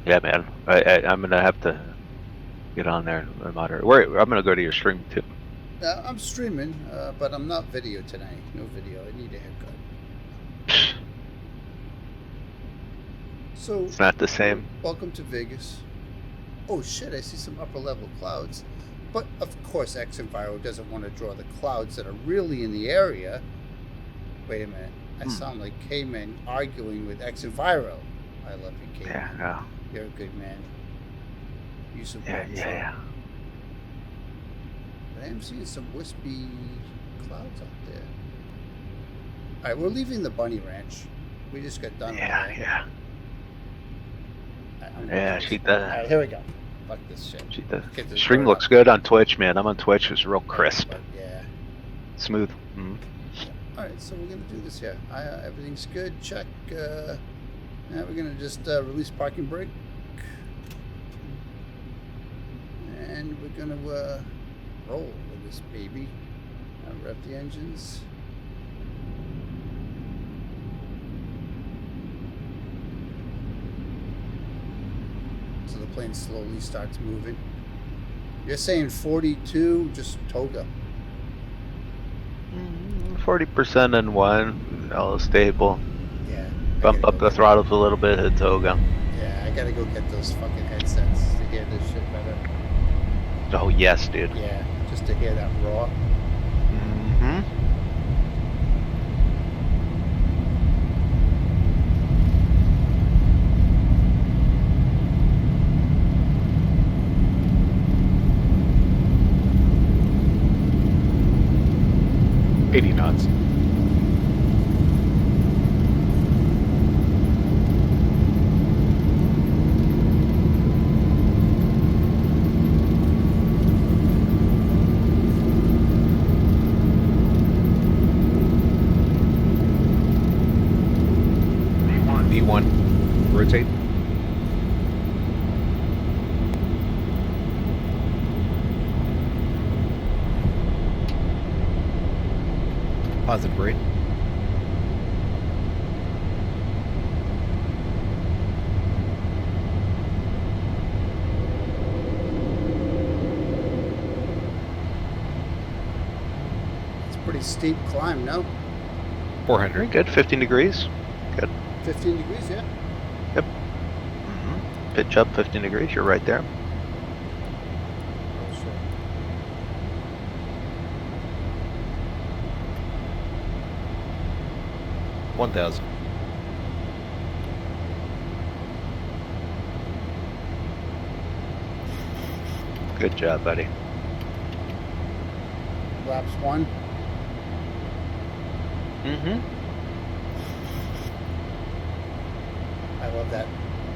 Yeah, man. I'm gonna have to get on there and moderate. I'm gonna go to your stream too. I'm streaming, but I'm not video tonight. No video. I need a haircut. So It's not the same. welcome to Vegas. Oh shit! I see some upper level clouds, but of course X-Enviro doesn't want to draw the clouds that are really in the area. Wait a minute. I sound like K-Man arguing with X-Enviro. I love you, K-Man. Yeah. You're a good man. You support Yeah. But I am seeing some wispy clouds out there. All right, we're leaving the bunny ranch. We just got done. Yeah. Yeah, She All does. right, here we go. Fuck this shit. She does. Get this Stream bird looks up. good on Twitch, man. I'm on Twitch. It's real crisp, But yeah. smooth. All right, so we're gonna do this here. Everything's good. Check. Now we're gonna just release parking brake, and we're gonna roll with this baby. Rev the engines. So the plane slowly starts moving. You're saying 42, just toga. 40% in one, all stable. Yeah. Bump up the throttles a little bit, hit toga. Yeah, I gotta go get those fucking headsets to hear this shit better. Oh yes, dude. Yeah, just to hear that raw. Mm-hmm. 80 knots. V1, rotate. Positive rate. It's a pretty steep climb, no? 400. Good, 15 degrees. Good. 15 degrees, yeah? Yep. Pitch up 15 degrees, you're right there. Oh, sure. $1,000. Good job, buddy. Laps 1. I love that.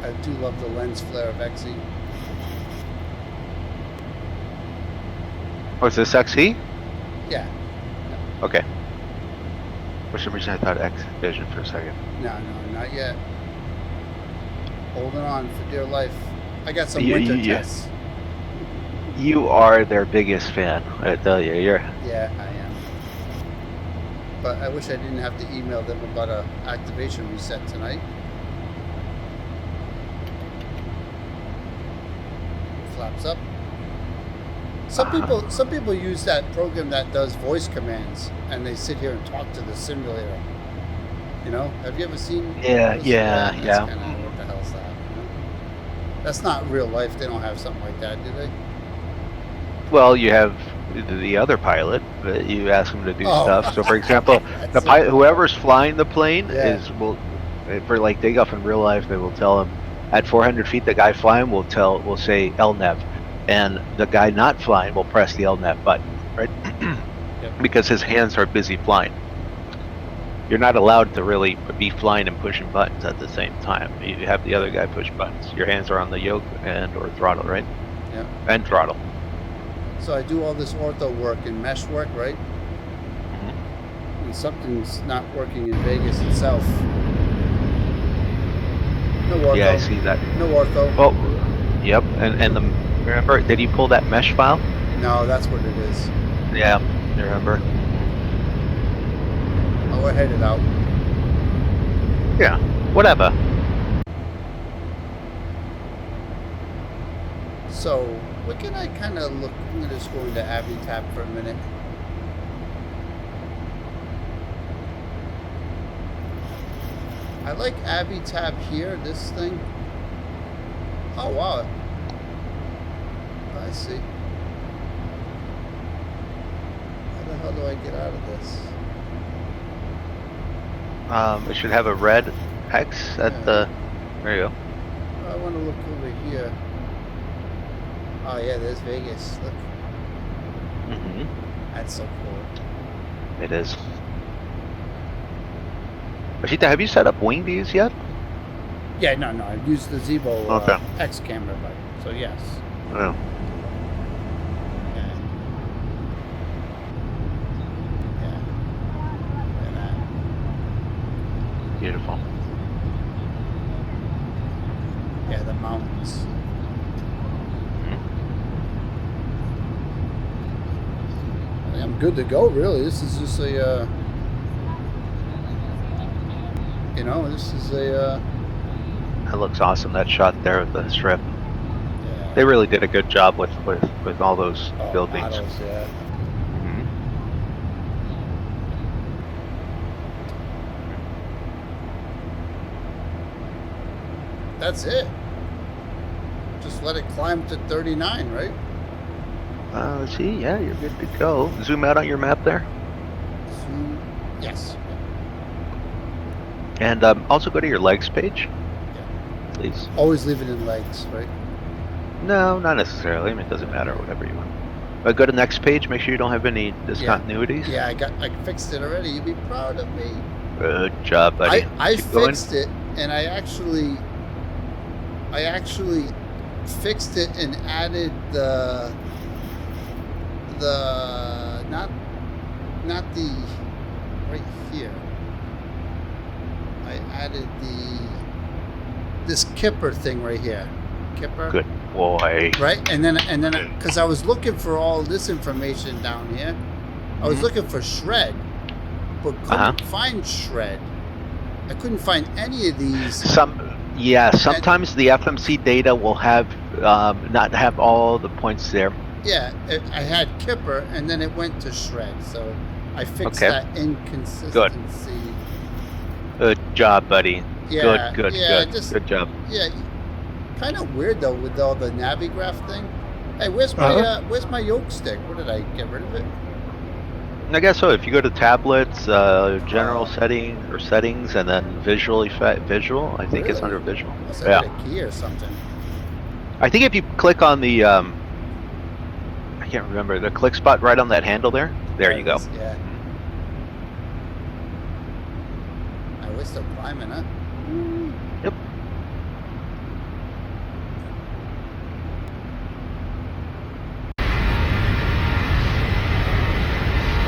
I do love the lens flare of XE. Oh, is this XE? Yeah. Okay. For some reason I thought X Vision for a second. No, not yet. Holding on for dear life. I got some winter tests. You are their biggest fan, I tell you. Yeah, I am. But I wish I didn't have to email them about a activation reset tonight. Flaps up. Some people use that program that does voice commands, and they sit here and talk to the simulator. You know, have you ever seen? Yeah. That's kind of what the hell's that? You know? That's not real life. They don't have something like that, do they? Well, you have the other pilot, but you ask him to do stuff. So, for example, the pilot, whoever's flying the plane for like takeoff in real life, they will tell him at 400 feet. The guy flying will say LNAV, and the guy not flying will press the LNAV button, right? Yep. Because his hands are busy flying. You're not allowed to really be flying and pushing buttons at the same time. You have the other guy push buttons. Your hands are on the yoke and or throttle, right? Yeah. And throttle. So I do all this ortho work and mesh work, right? And something's not working in Vegas itself. No ortho. Yeah, I see that. No ortho. Oh, yep. And remember, did you pull that mesh file? No, that's what it is. Yeah, you remember. I'll head it out. Yeah, whatever. So, what can I kind of look? I'm gonna just go into Avitab for a minute. I like Avitab here. This thing. Oh wow! I see. How the hell do I get out of this? It should have a red X at the. There you go. I want to look over here. Oh yeah, there's Vegas. Look, Mm-hmm. that's so cool. It is. Ashita, have you set up wing views yet? Yeah, no, I've used the Zevo Okay. X camera, but so yes. Oh. Yeah. Yeah. And Beautiful. yeah, the mountains. I'm good to go, really. This is just a, this is a, That looks awesome. That shot there of the strip. yeah. They really did a good job with all those Oh, buildings. models, yeah. Mhm. That's it. Just let it climb to 39, right? Let's see. Yeah, you're good to go. Zoom out on your map there, Zoom. Yes. and also go to your legs page, please. Always leave it in legs, right? No, not necessarily. I mean, it doesn't matter. Whatever you want. But go to next page. Make sure you don't have any discontinuities. Yeah, I fixed it already. You'd be proud of me. Good job, buddy. I Keep going. fixed it, and I actually fixed it and added the not the right here. I added this Kipper thing right here. Kipper. Good boy. Right, and then because I was looking for all this information down here, I was looking for shred, but couldn't find shred. I couldn't find any of these. Sometimes the FMC data will have not have all the points there. Yeah, I had Kipper, and then it went to shred, so I fixed Okay. that inconsistency. Good job, buddy. Yeah, Good. Good job. Yeah, kind of weird though with all the Navigraph thing. Hey, where's my yoke stick? Where did I get rid of it? I guess so. If you go to tablets, general settings, and then visual, I think it's Really? under visual. Must have hit a key or something. I think if you click on the, I can't remember, the click spot right on that handle there. There you go. Yeah. We're still climbing, huh? Yep.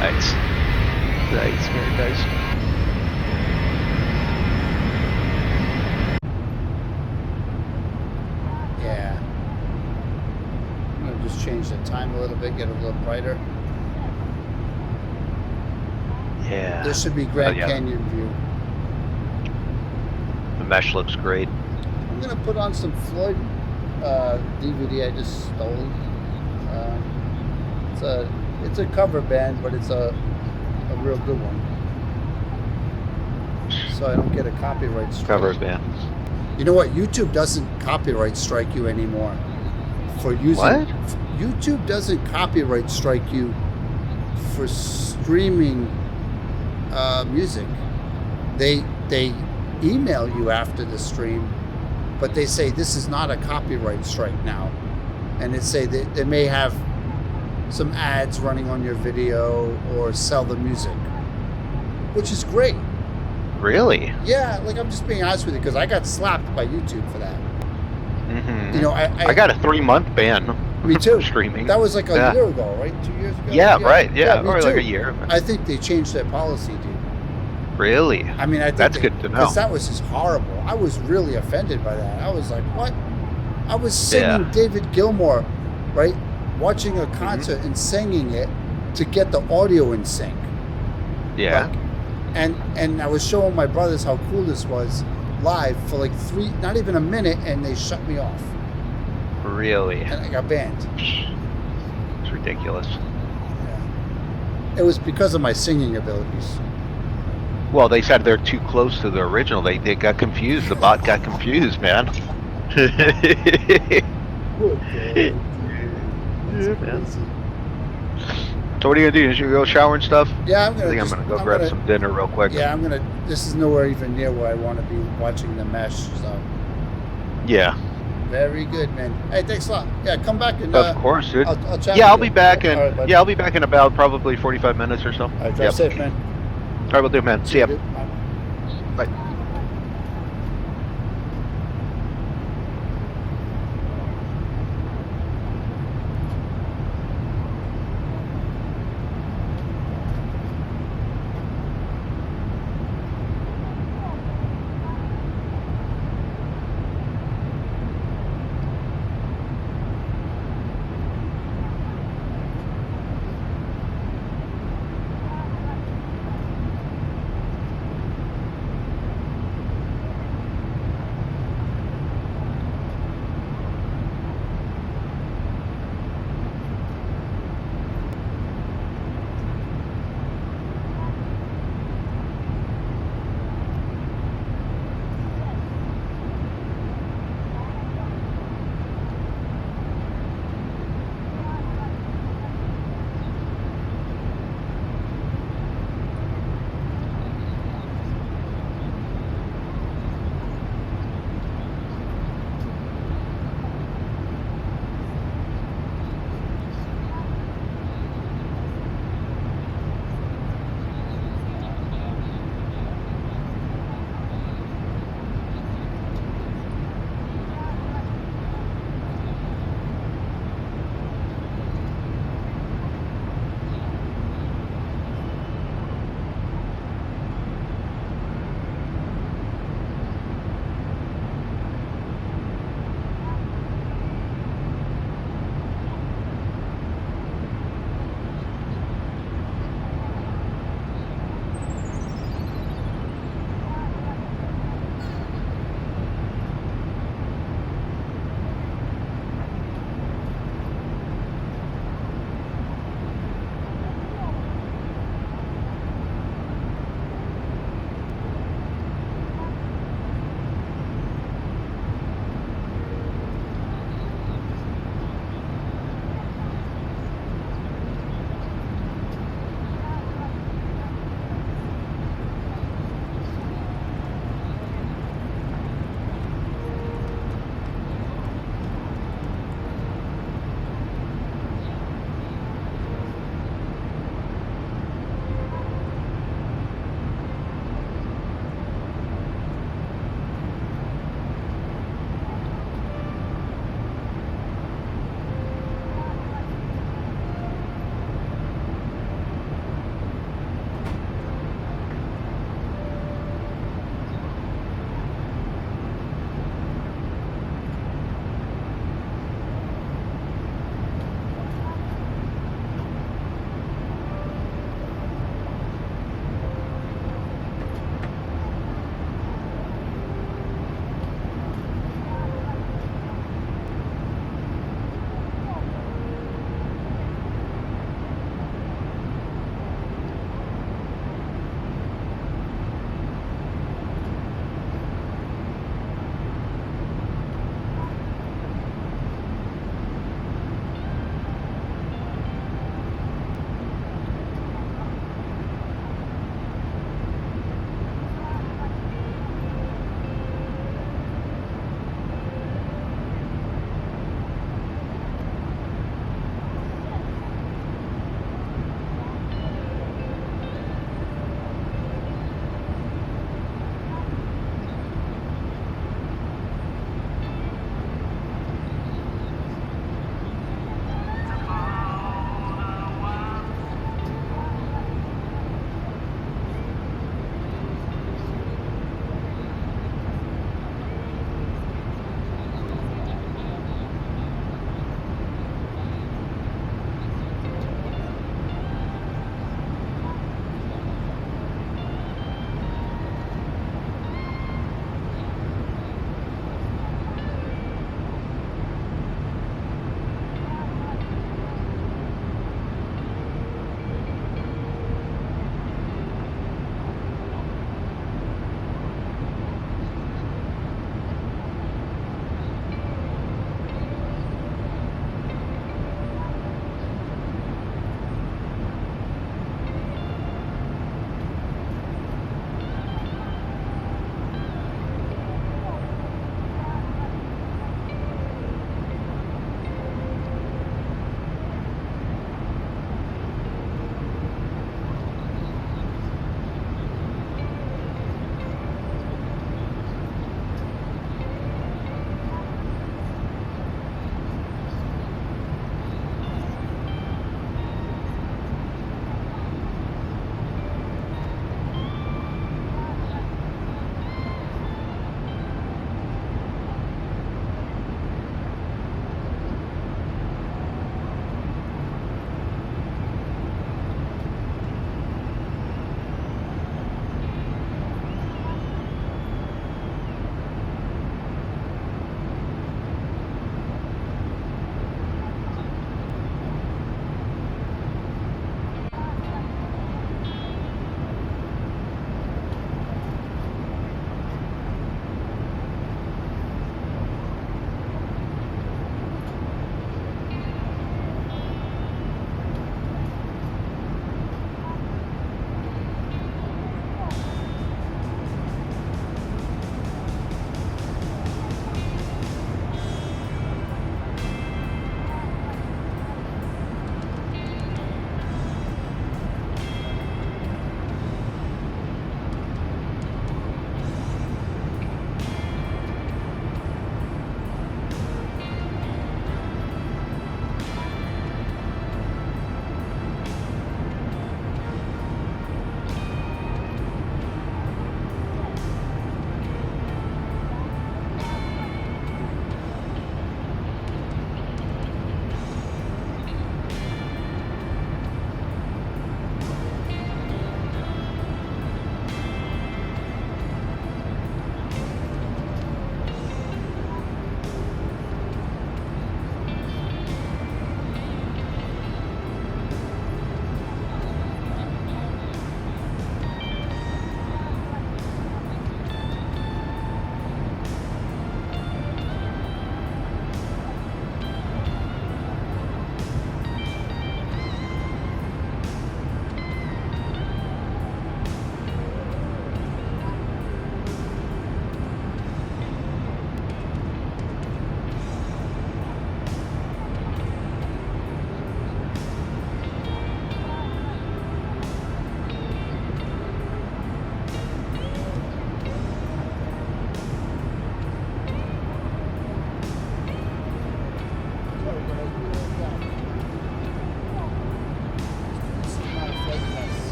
Nice. Nice, very nice. Yeah. I'm gonna just change the time a little bit, get it a little brighter. Yeah. This should be Grand yeah. Canyon view. The mesh looks great. I'm gonna put on some Floyd DVD I just stole. It's a cover band, but it's a real good one. So I don't get a copyright strike. Cover band. You know what? YouTube doesn't copyright strike you anymore for using. What? YouTube doesn't copyright strike you for streaming music. They email you after the stream, but they say this is not a copyright strike now, and they say that they may have some ads running on your video or sell the music, which is great. Really? Yeah, like I'm just being honest with you because I got slapped by YouTube for that. Mm-hmm. You know, I got a 3-month ban. Me too. For streaming. That was like a year ago, right? 2 years ago. Yeah, right. Yeah, me or like too. a year. I think they changed their policy, dude. Really? I mean, I think That's good to know. because that was just horrible. I was really offended by that. I was like, what? I was singing David Gilmour, right? Watching a concert and singing it to get the audio in sync. Yeah. Like, and I was showing my brothers how cool this was live for like not even a minute, and they shut me off. Really? and I got banned. It's ridiculous. Yeah. It was because of my singing abilities. Well, they said they're too close to the original. They got confused. The bot got confused, man. What the Yeah, man. So what are you gonna do? You should go shower and stuff? Yeah, I'm I think I'm gonna go grab some dinner real quick. Yeah, I'm gonna. This is nowhere even near where I want to be watching the mesh. So Yeah. very good, man. Hey, thanks a lot. Yeah, come back and. Of course, dude. I'll chat. Yeah, I'll with be you. back in. All right, bud. Yeah, I'll be back in about probably 45 minutes or so. All right, drive safe, man. All right, we'll do, man. See ya. Dude. Bye. Bye.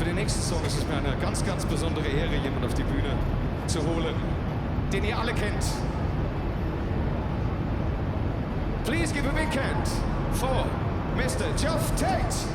den nächsten Song ist es mir eine ganz, ganz besondere Ehre, jemanden auf die Bühne zu holen, den ihr alle kennt. Please give a big hand for Mr. Geoff Tate.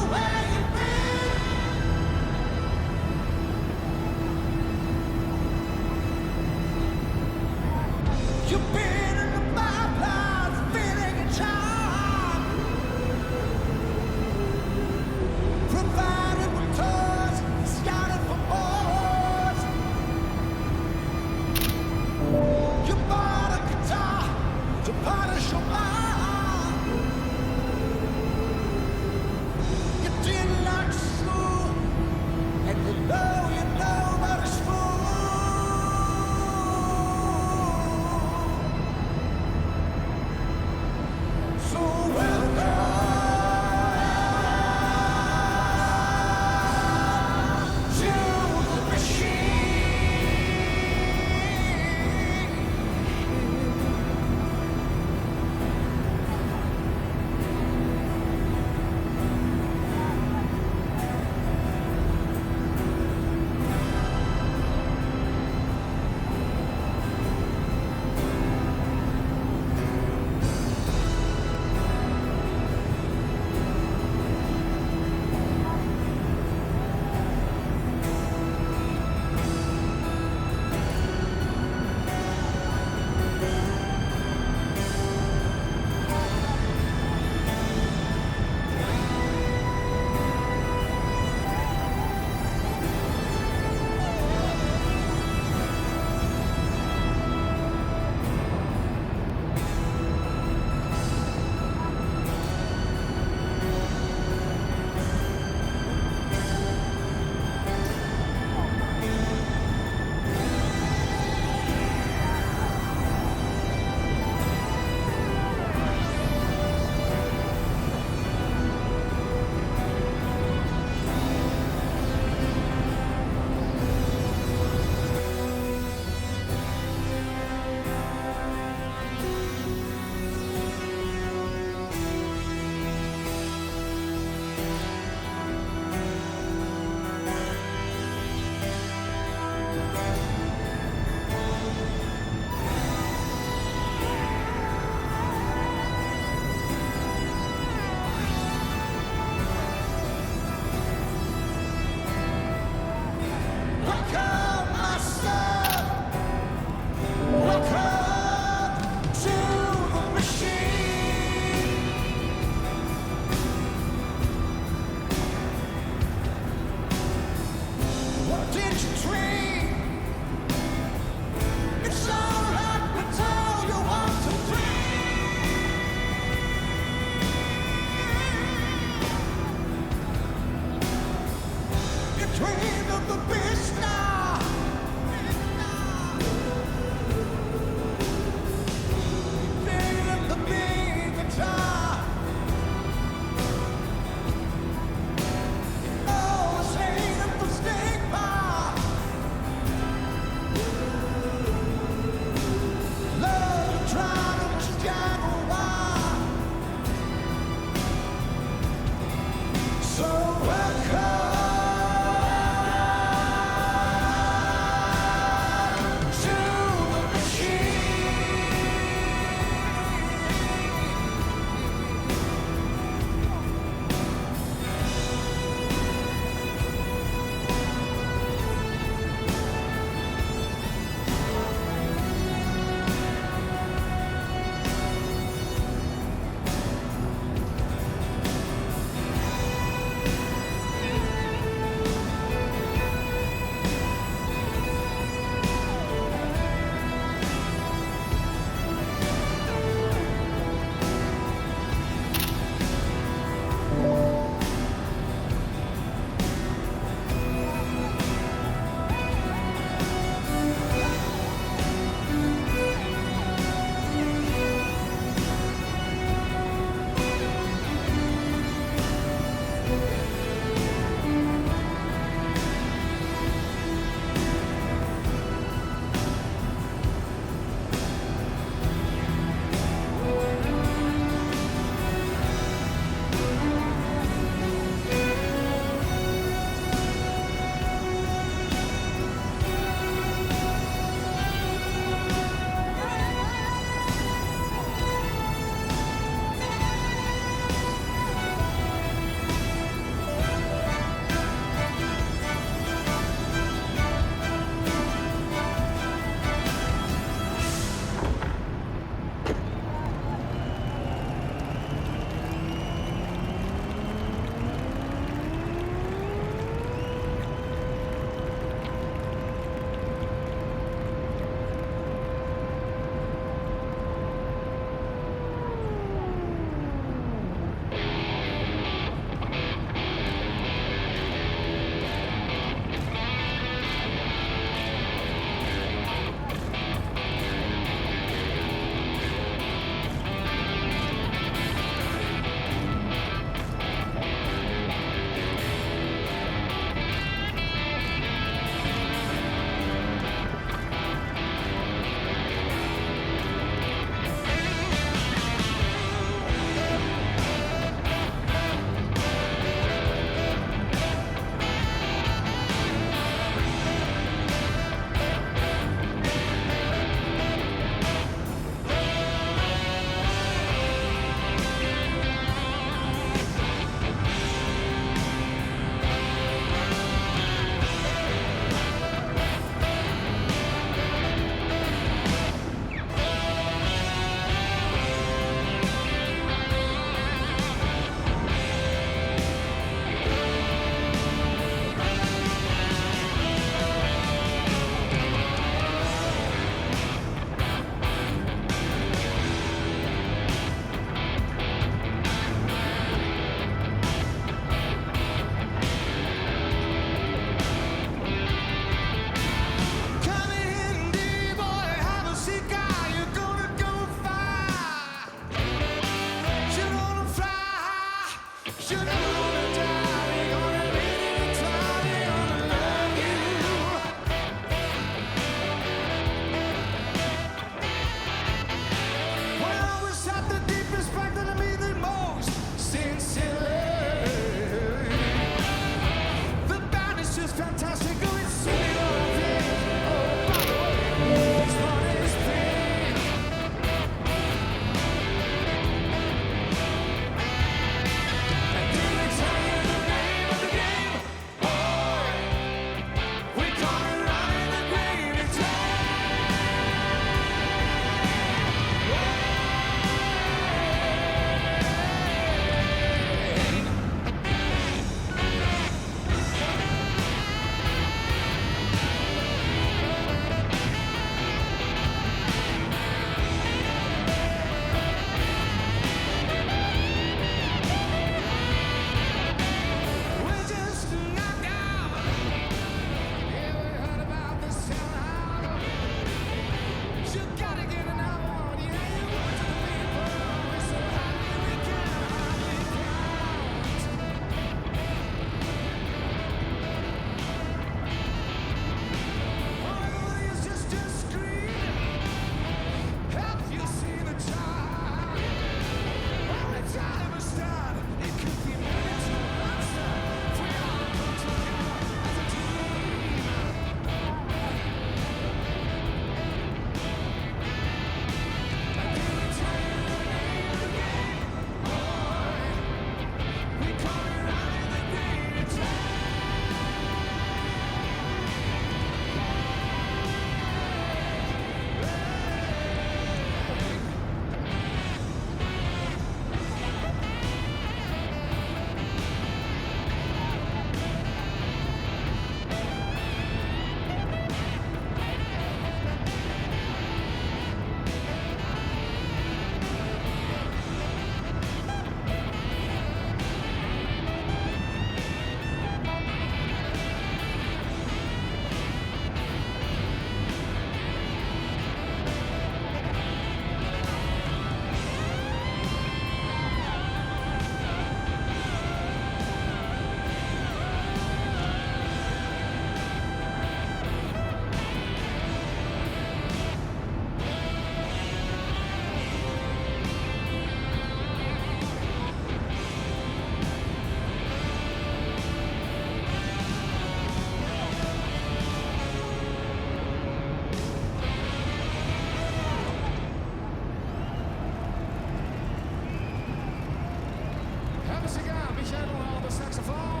musica, Michel on the saxophone.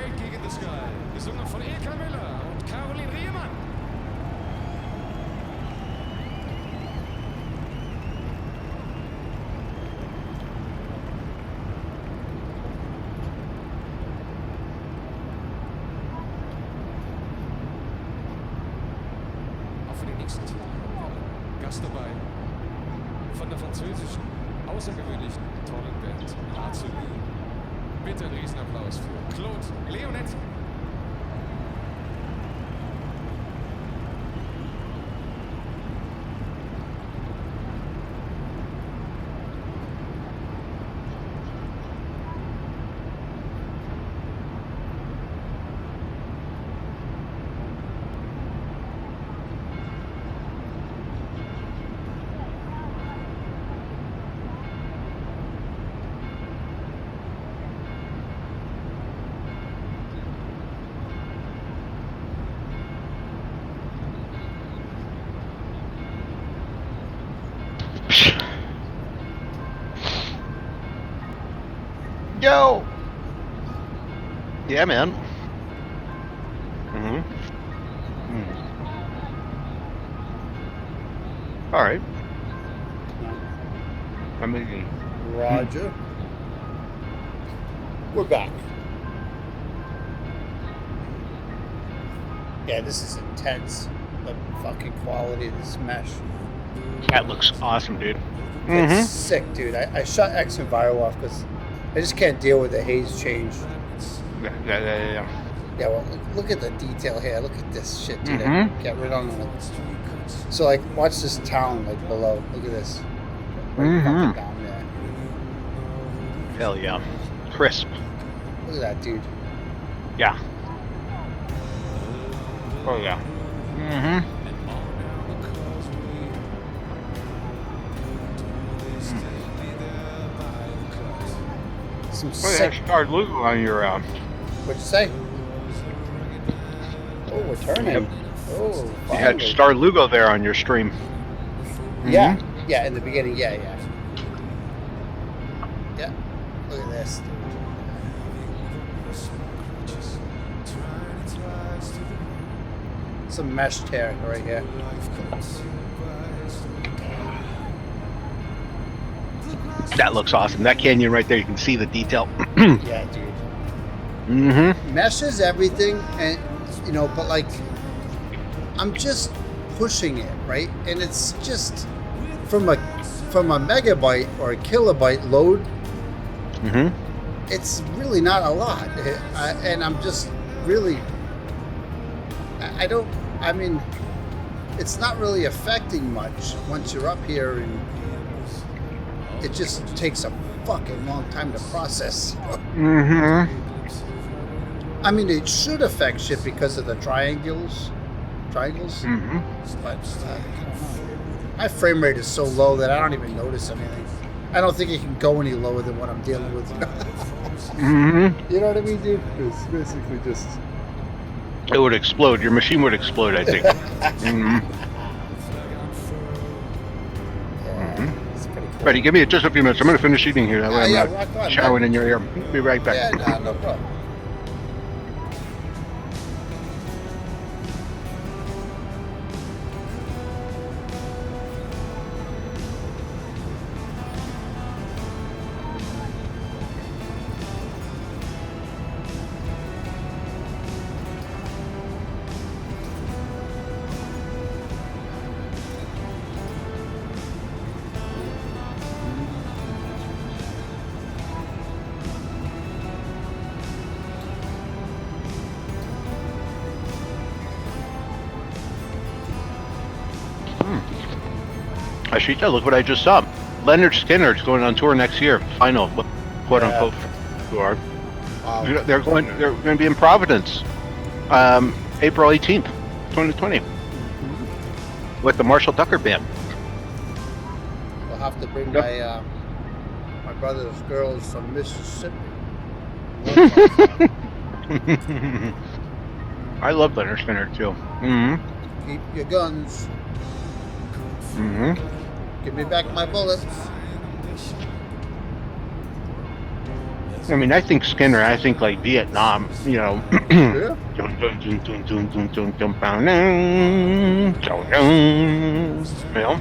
Straight gegen the Sky, gesungen von Ilka Müller und Caroline Riemann. Auch für den nächsten Titel haben wir einen Gast dabei von der französischen, außergewöhnlichen, tollen Band Lazuli. Bitte einen Riesenapplaus für Claude Leonetti. Yo! Yeah, man. Mm-hmm. All right. I'm making. Roger. We're back. Yeah, this is intense. The fucking quality of this mesh. That looks awesome, dude. It's sick, dude. I shut X and Viro off because I just can't deal with the haze change. Yeah. Yeah, well, look at the detail here. Look at this shit, dude. I get rid on it. So, like, watch this town, like, below. Look at this. Right fucking down there. Hell yeah. Crisp. Look at that, dude. Yeah. Oh yeah. Some Oh, sick. yeah, Star Lugo on your What'd you say? Oh, we're turning. Yep. Oh, you had finally. Star Lugo there on your stream. Yeah, yeah, in the beginning, yeah. Yeah, look at this, dude. Some mesh tear right here. That looks awesome. That canyon right there, you can see the detail. Yeah, dude. Mesh is everything, and you know, but like, I'm just pushing it, right? And it's just from a megabyte or a kilobyte load. It's really not a lot, and I'm just really. I mean, it's not really affecting much once you're up here, and it just takes a fucking long time to process. I mean, it should affect shit because of the triangles. But my frame rate is so low that I don't even notice anything. I don't think it can go any lower than what I'm dealing with. You know what I mean, dude? It's basically just. It would explode. Your machine would explode, I think. It's pretty cool. Ready, give me just a few minutes. I'm going to finish eating here. That way I'm rock not on, showering man. in your ear. Be right back. Yeah, no problem. Ashita, look what I just saw. Leonard Skinner's going on tour next year. Final, quote unquote, tour. Wow. They're going to be in Providence, April 18th, 2020, with the Marshall Tucker Band. We'll have to bring my brother's girls from Mississippi. I love Leonard Skinner too. Keep your guns. Give me back my bullets. I mean, I think Skinner. I think like Vietnam. You know. Yeah. You know. Yeah.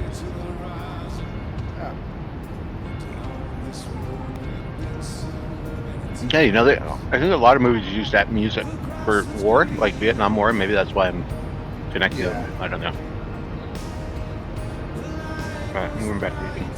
Yeah, you know, I think a lot of movies use that music for war, like Vietnam War. Maybe that's why I'm connected to them. I don't know. All right, moving back to eating.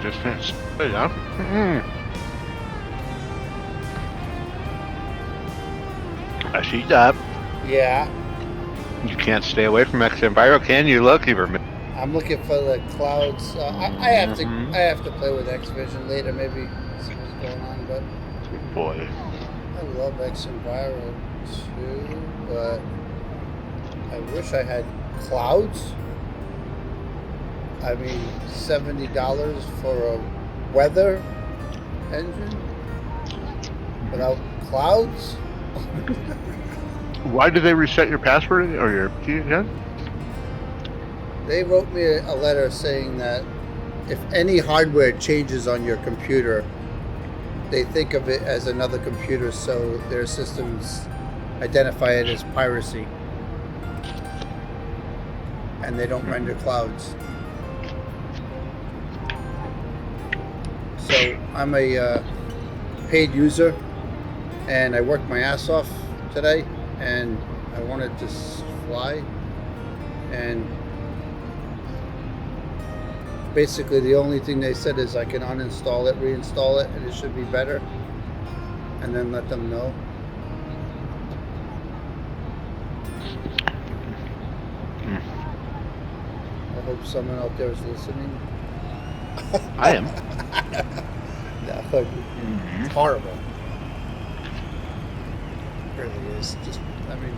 Distance. There you go. I see that. Yeah. You can't stay away from X-Enviro, can you? Look, you were. I'm looking for the clouds. I have to. I have to play with X Vision later. Maybe see what's going on. But Good boy. I love X-Enviro too. But I wish I had clouds. I mean, $70 for a weather engine without clouds. Why did they reset your password or your key again? They wrote me a letter saying that if any hardware changes on your computer, they think of it as another computer, so their systems identify it as piracy, and they don't render clouds. So I'm a paid user, and I worked my ass off today, and I wanted to fly, and basically the only thing they said is I can uninstall it, reinstall it, and it should be better, and then let them know. I hope someone out there is listening. I am. No, it's horrible. It really is. Just, I mean,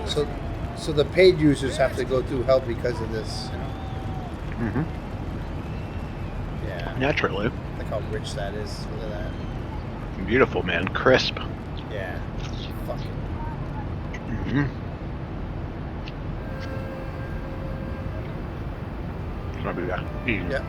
so the paid users have to go through hell because of this, you know. Mm-hmm. Yeah. Naturally. Look how rich that is. Look at that. Beautiful, man. Crisp. Yeah. Fucking. Mm-hmm. I'll be back. Yeah.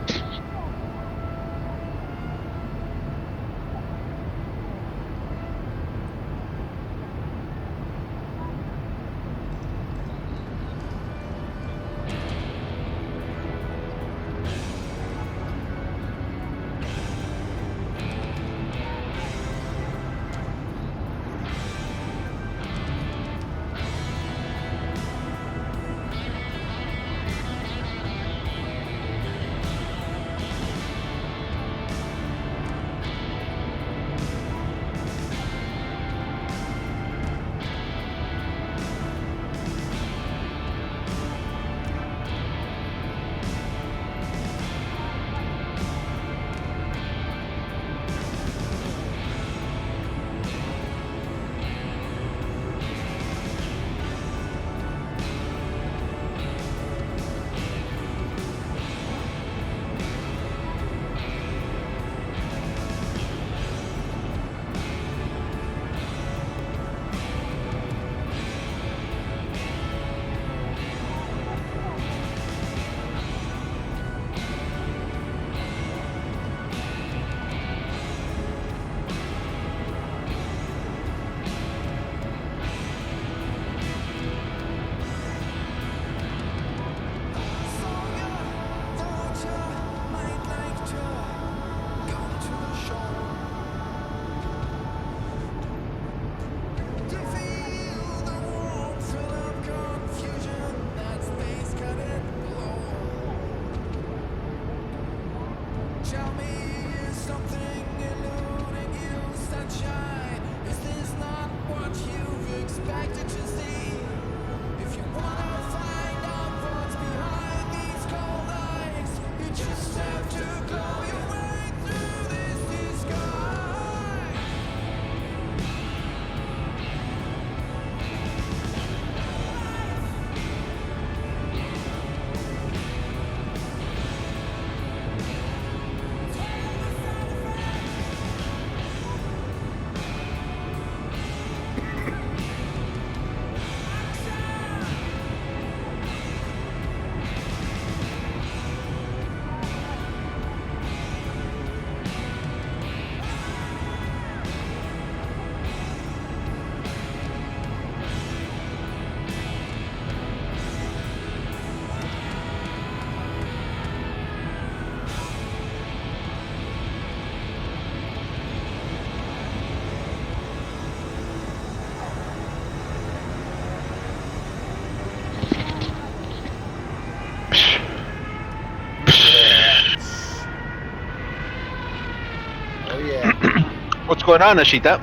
What's going on, Ashita?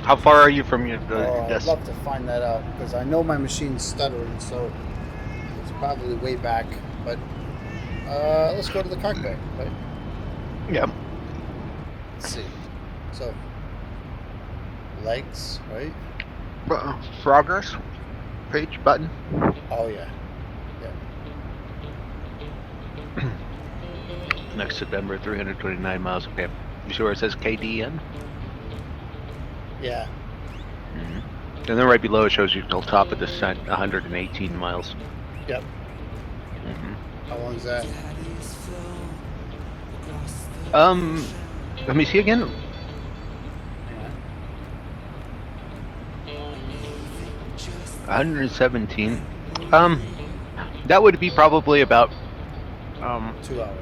How far are you from your I'd desk? love to find that out because I know my machine's stuttering, so it's probably way back. But let's go to the cockpit, right? Yeah. Let's see. So, legs, right? Progress page button. Oh yeah. Next September, 329 miles. Okay. You see where it says KDEN? Yeah. Mm-hmm. And then right below it shows you till top of descent, 118 miles. Yep. Mm-hmm. How long is that? Let me see again. 117. That would be probably about 2 hours.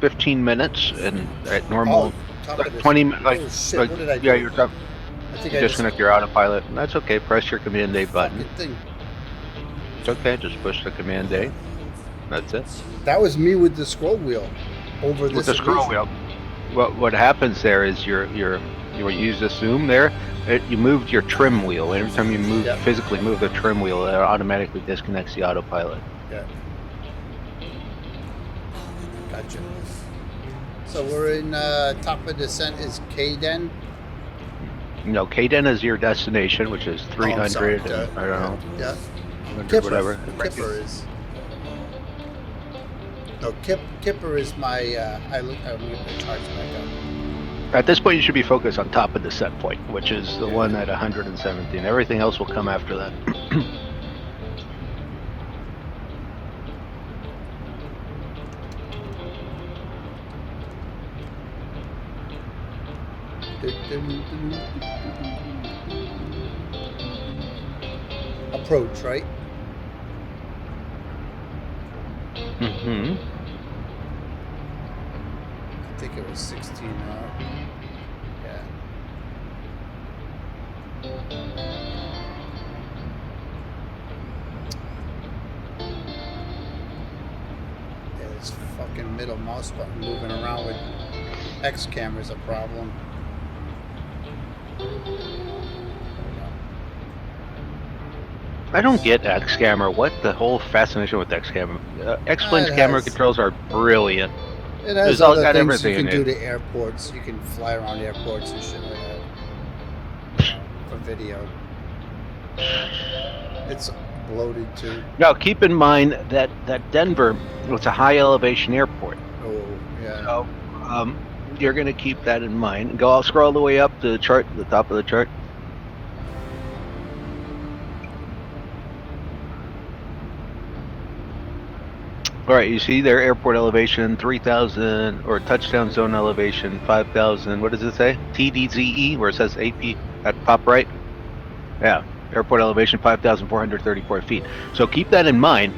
15 minutes, and at normal, top like of this. 20 like, Oh shit! like What did I do? yeah, you're top. I think You I disconnect your autopilot. That's okay. Press your Command A button. fucking thing. It's okay. Just push the Command A. That's it. That was me with the scroll wheel over this. With the scroll wheel. What happens there is your you use the zoom there, you moved your trim wheel. Every time you move, physically move the trim wheel, it automatically disconnects the autopilot. Yeah. Gotcha. So we're in top of descent is KDEN? No, KDEN is your destination, which is 300. I don't know. Yeah. 100, whatever. Kipper is. No, Kipper is my. I'm going to charge back up. At this point, you should be focused on top of the set point, which is the one at 117. Everything else will come after that. Approach, right? Mm-hmm. I think it was 16 Yeah. Yeah, this fucking middle mouse button moving around with X camera's a problem. I don't get X camera. What the whole fascination with X camera? X-Plane's camera controls are brilliant. It has other things everything you can in do it. to airports. You can fly around airports and shit like that for video. It's bloated too. Now, keep in mind that Denver was a high elevation airport. Oh yeah. So, you're going to keep that in mind. I'll scroll all the way up to the chart, the top of the chart. All right, you see their airport elevation 3,000 or touchdown zone elevation 5,000. What does it say? TDZE, where it says AP at top right. Yeah, airport elevation 5,434 feet. So keep that in mind.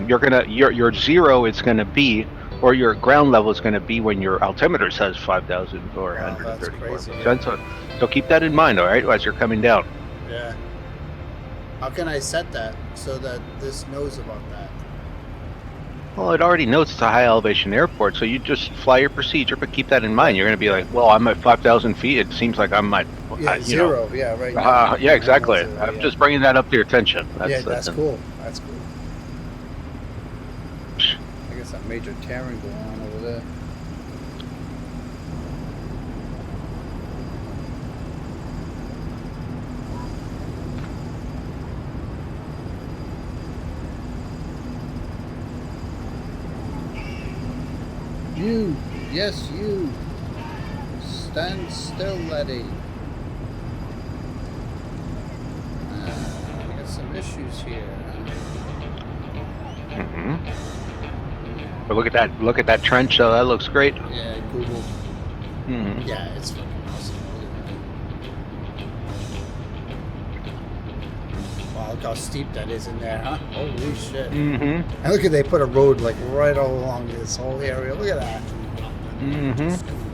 Your zero is gonna be, or your ground level is gonna be when your altimeter says 5,434 feet. So keep that in mind, all right, as you're coming down. Yeah. How can I set that so that this knows about that? Well, it already knows it's a high elevation airport, so you just fly your procedure, but keep that in mind. You're going to be like, well, I'm at 5,000 feet. It seems like I'm at zero. Yeah, right. Now. Yeah, exactly. I'm just bringing that up to your attention. That's cool. That's cool. I guess that major tearing going on over there. You, yes, you. Stand still, laddie. I got some issues here. But look at that trench. Though that looks great. Yeah, Google. Yeah, it's fucking awesome. Wow, look how steep that is in there, huh? Holy shit. And look at they put a road like right all along this whole area. Look at that.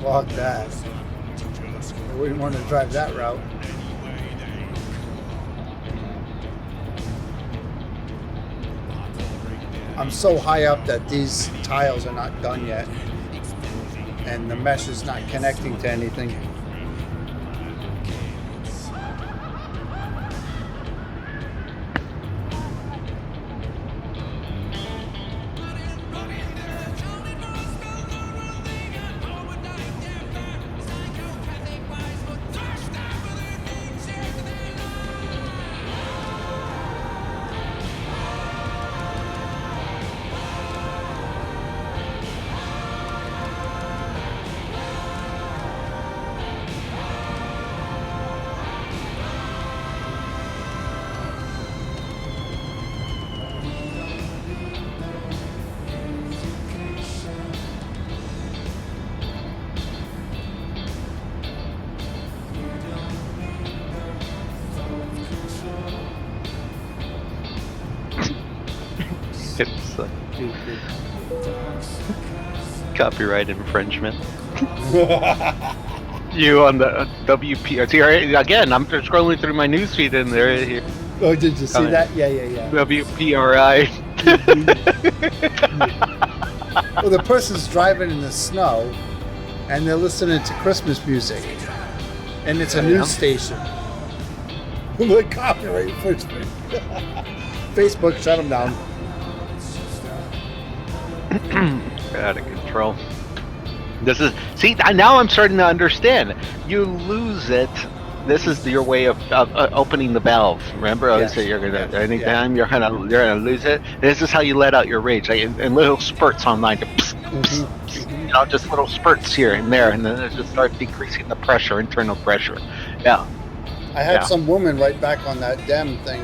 Fuck that. I wouldn't want to drive that route. I'm so high up that these tiles are not done yet. And the mesh is not connecting to anything. Copyright infringement. You on the WP? See, again, I'm just scrolling through my newsfeed and there. Here. Oh, did you see that? Yeah. WPRI. Well, the person's driving in the snow, and they're listening to Christmas music. And it's a news station. The copyright infringement. Facebook shut them down. Out of control. This is now I'm starting to understand. You lose it. This is your way of opening the valve. Remember, I always say you're gonna anytime you're gonna lose it. This is how you let out your rage, like in little spurts online. You know, just little spurts here and there, and then it just starts decreasing the pressure, internal pressure. Yeah. I had some woman write back on that dem thing.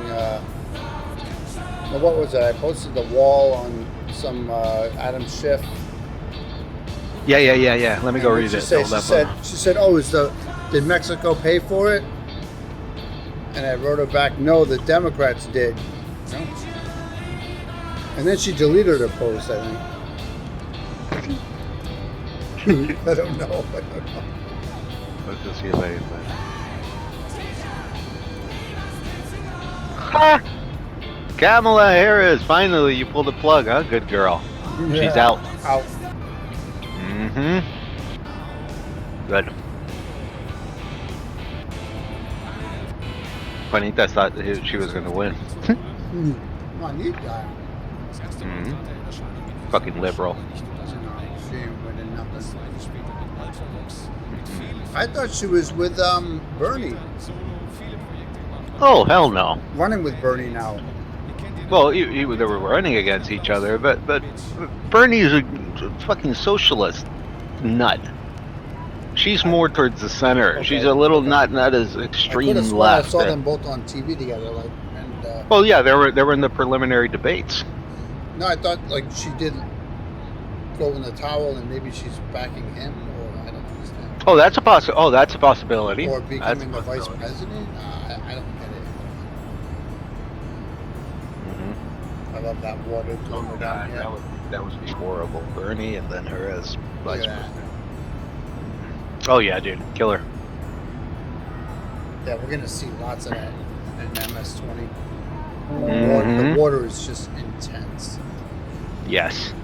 What was it? I posted the wall on some Adam Schiff. Yeah. Let me go read it. She said, "Oh, did Mexico pay for it?" And I wrote her back, "No, the Democrats did." No. And then she deleted her post, I think. I don't know. Let's just see if I can find it. Ha! Kamala Harris, finally you pulled the plug, huh? Good girl. Yeah. She's out. Out. Mm-hmm. Good. Juanita thought she was gonna win. Juanita. Fucking liberal. She ain't winning nothing. I thought she was with Bernie. Oh, hell no. Running with Bernie now. Well, they were running against each other, but Bernie's a fucking socialist nut. She's more towards the center. Okay. She's a little not as extreme left. I saw them both on TV together, like. And, well, yeah, they were in the preliminary debates. No, I thought like she did go in the towel, and maybe she's backing him, or I don't understand. Oh, that's a possibility. Or becoming the vice president. I don't get it. I love that water going down here. That would be horrible. Bernie and then her as vice president. Oh yeah, dude, killer. Yeah, we're gonna see lots of that in MS-20. The water is just intense. Yes.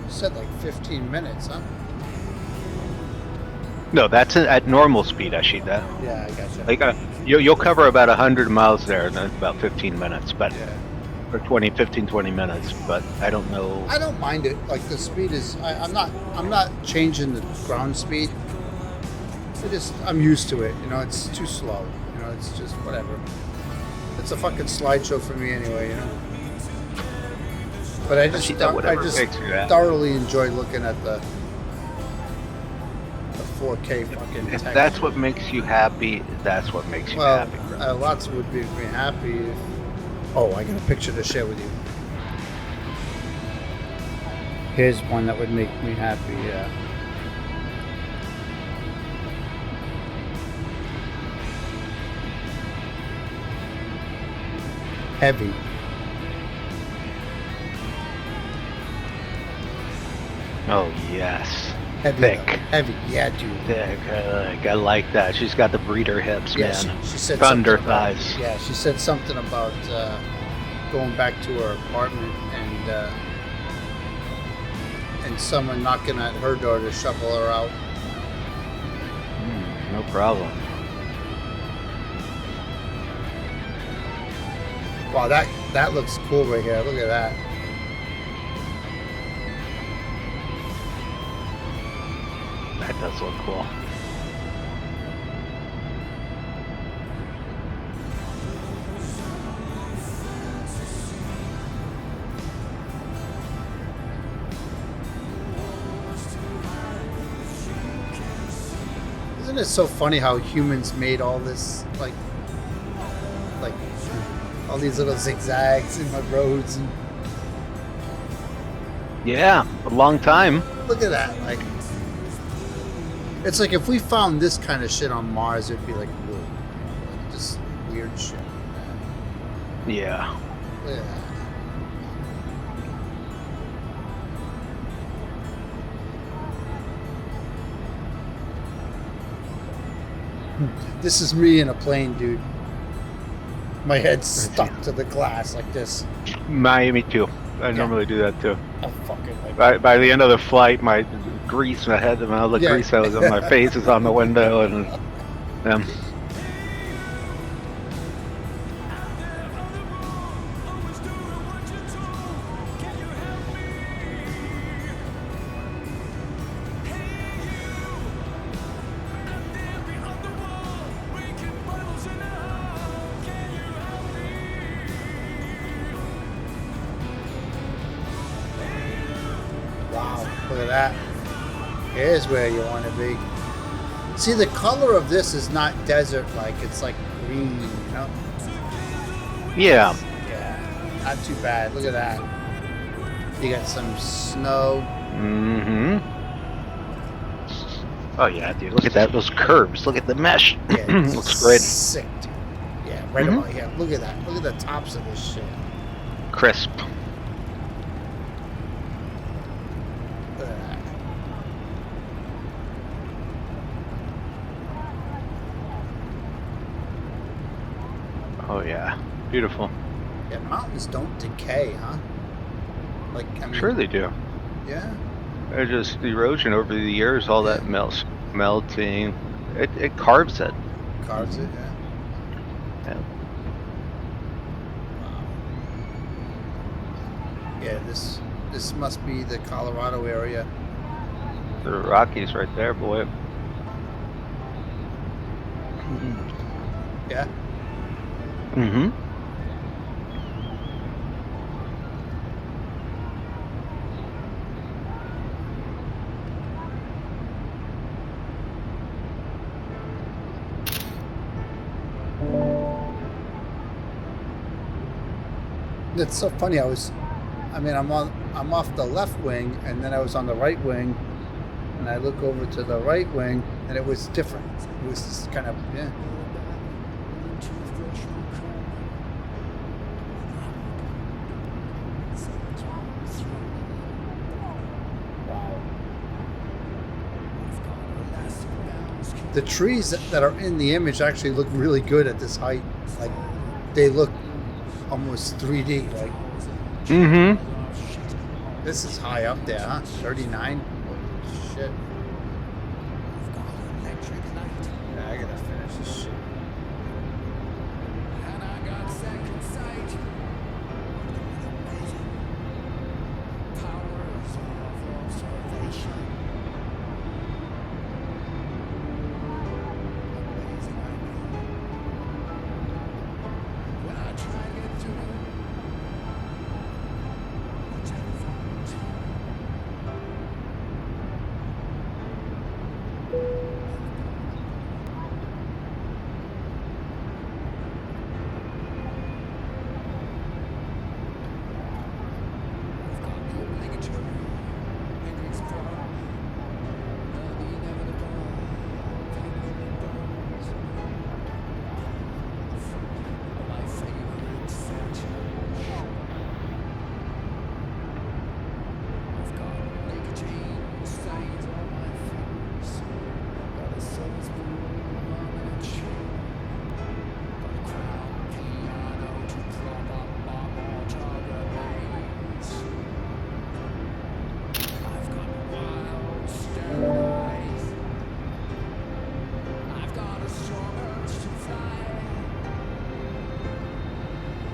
Said like 15 minutes, huh? No, that's at normal speed. I see that. Yeah, I gotcha. Like you'll cover about 100 miles there in about 15 minutes, but or 20 minutes. But I don't know. I don't mind it. Like the speed is. I'm not changing the ground speed. I'm used to it. You know, it's too slow. You know, it's just whatever. It's a fucking slideshow for me anyway. You know. But I just thoroughly enjoy looking at the 4K fucking if text. that's what makes you happy, that's what makes you happy. Lots would make me happy if... Oh, I got a picture to share with you. Here's one that would make me happy, yeah. Heavy. Oh, yes. Heavy. Thick. Heavy, yeah, dude. Thick. I like that. She's got the breeder hips, man. She said thunder thighs. Yeah, she said something about going back to her apartment and someone knocking at her door to shovel her out. No problem. Wow, that looks cool right here. Look at that. That does look cool. Isn't it so funny how humans made all this like All these little zigzags in my roads, and Yeah, a long time. look at that. Like, it's like if we found this kind of shit on Mars, it'd be like, whoa, like just weird shit. Yeah. Look at that. This is me in a plane, dude. My head's stuck to the glass like this. Me too. I normally do that too. I fucking like By the end of the flight, my grease, I had all the Yeah. grease that was on my face is on the window, and wow, look at that. Here's where you want to be. See, the color of this is not desert like, it's like green, you know? yeah. Yeah, not too bad. Look at that. You got some snow. Mm-hmm. Oh yeah, dude. Look at that. Those curves. Look at the mesh. Yeah, Looks great. sick, dude. Yeah, right about here. Look at that. Look at the tops of this shit. Crisp. Look at that. Oh yeah. Beautiful. Yeah, mountains don't decay, huh? Like, I mean, Sure they do. yeah. They're just erosion over the years. All that melting. It carves it. Carves it, yeah. Yeah. Wow. Yeah, this must be the Colorado area. The Rockies right there, boy. Yeah. Mm-hmm. It's so funny. I'm off the left wing, and then I was on the right wing, and I look over to the right wing, and it was different. It was just kind of, yeah. Wow. The trees that are in the image actually look really good at this height. Like, they look almost 3D. Like, Mm-hmm. this is high up there, huh? 39? Holy shit. Yeah, I gotta finish this shit.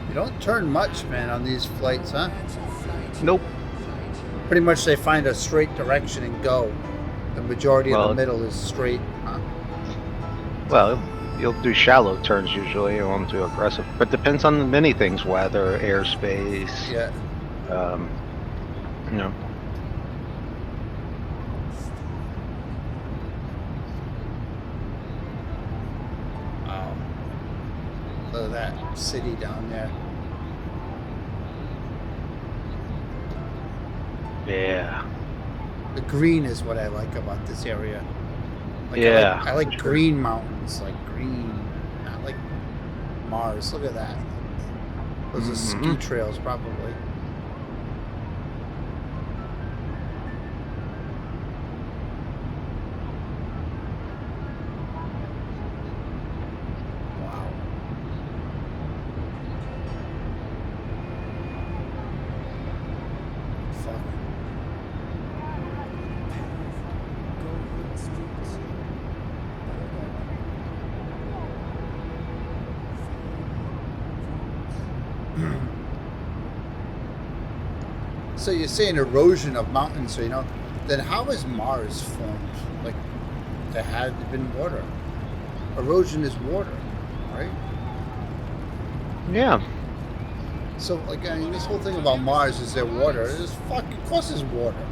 You don't turn much, man, on these flights, huh? Nope. Pretty much they find a straight direction and go. The majority of Well, the middle is straight, huh? Well, you'll do shallow turns usually. You won't do aggressive, but depends on many things: weather, airspace. Yeah. You know. Wow. Look at that. city down there. Yeah. The green is what I like about this area. Like, Yeah, I like for sure. green mountains, like green, not like Mars. Look at that. Those are ski trails, probably. Wow. Fuck. So you're saying erosion of mountains, so then how is Mars formed? Like, there had been water. Erosion is water, right? Yeah. So, like, I mean, this whole thing about Mars, is there water? Of course there's water.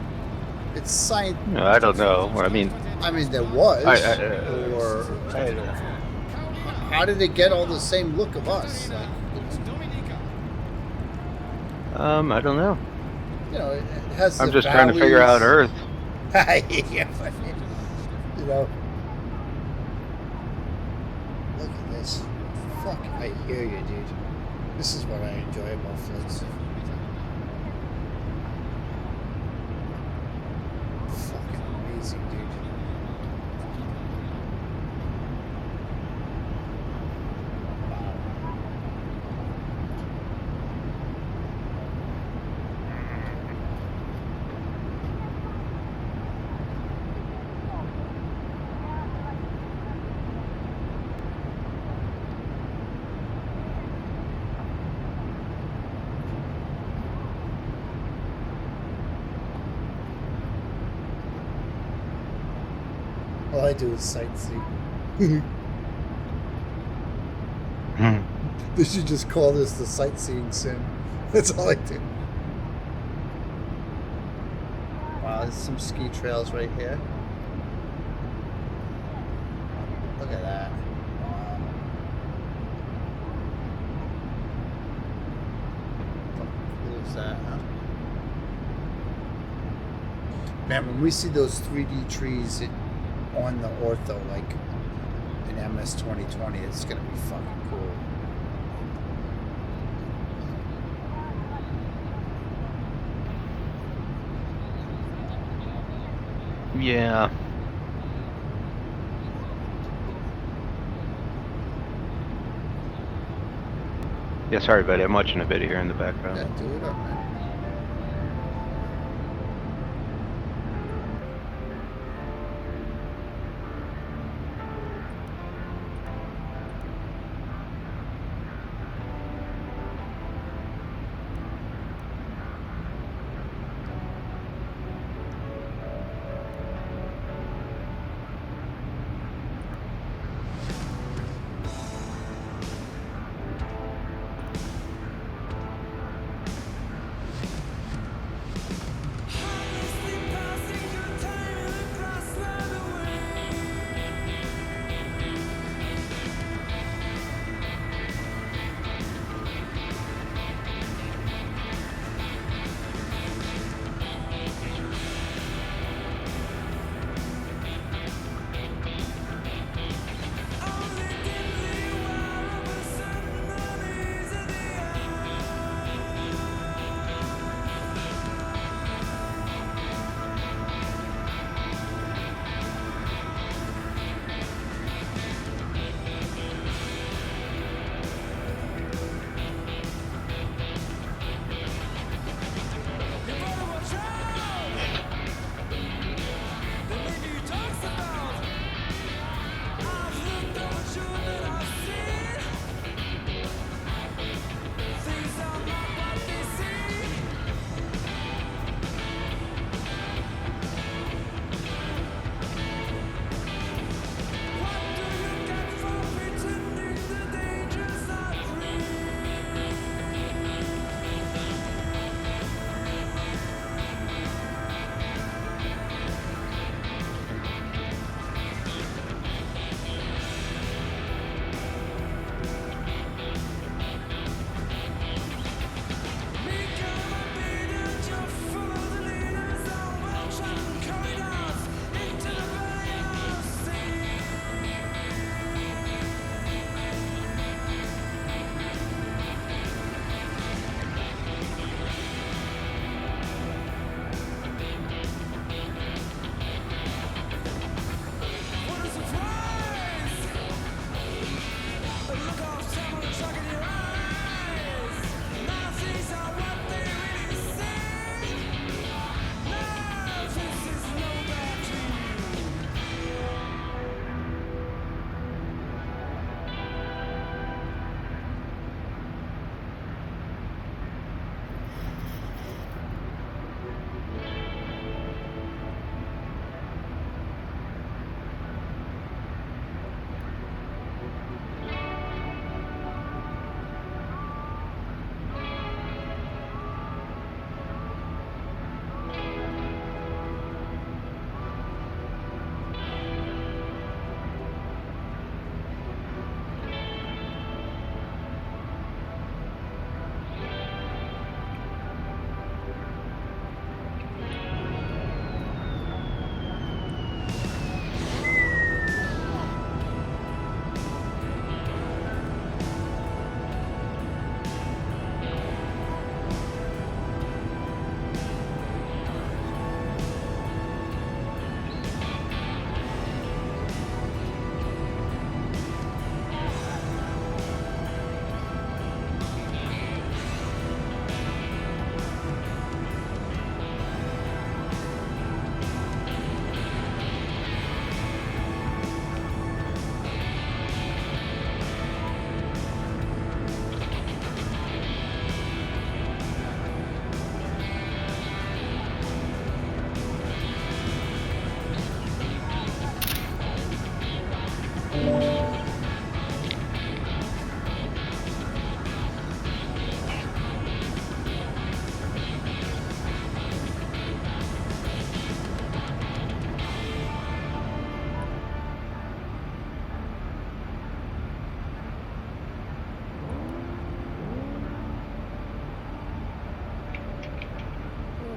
It's science. No, I don't know. I mean, there was. Or I how did it get all the same look of us? Like, don't know. it has. I'm just trying to figure out Earth. Yeah, but, look at this. Fuck, I hear you, dude. This is what I enjoy about flights. Fucking amazing, dude. All I do is sightsee. They should just call this the sightseeing sim. That's all I do. Wow, there's some ski trails right here. Look at that. Wow. How cool is that, huh? Man, when we see those 3D trees on the ortho, like in MS 2020, it's gonna be fucking cool. Yeah. Yeah, sorry, buddy. I'm watching a video here in the background. Yeah, do it up, man.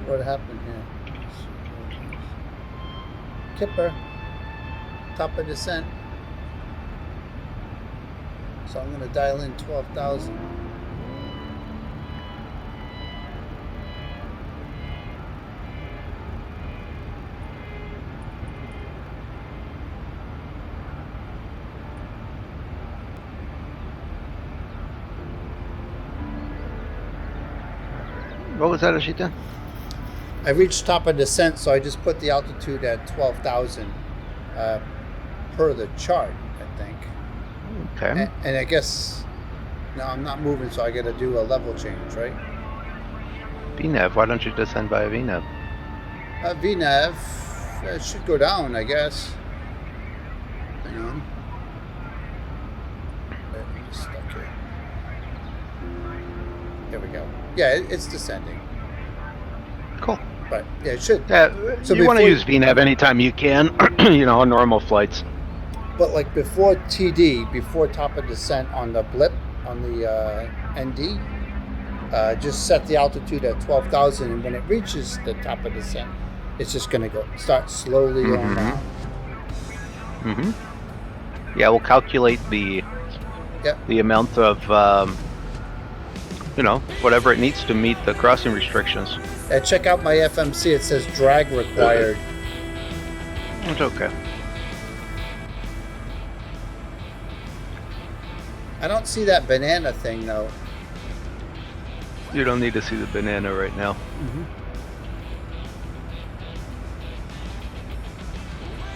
What happened here? Kipper. Top of descent. So I'm going to dial in 12,000. What was that, Ashita? I reached top of descent, so I just put the altitude at 12,000 per the chart, I think. Okay. And I guess no, I'm not moving, so I got to do a level change, right? VNAV, why don't you descend by a VNAV? VNAV, it should go down, I guess. Hang on. I'm stuck here. There we go. Yeah, it's descending. Cool. But yeah, it should. Yeah, So you want to before- use VNAV anytime you can, you know, on normal flights. But like before TD, before top of descent on the blip, on the ND, just set the altitude at 12,000, and when it reaches the top of descent, it's just going to start slowly going down. Mm-hmm. Yeah, we'll calculate the Yep. the amount of you know, whatever it needs to meet the crossing restrictions. Check out my FMC. It says drag required. It's okay. I don't see that banana thing though. You don't need to see the banana right now.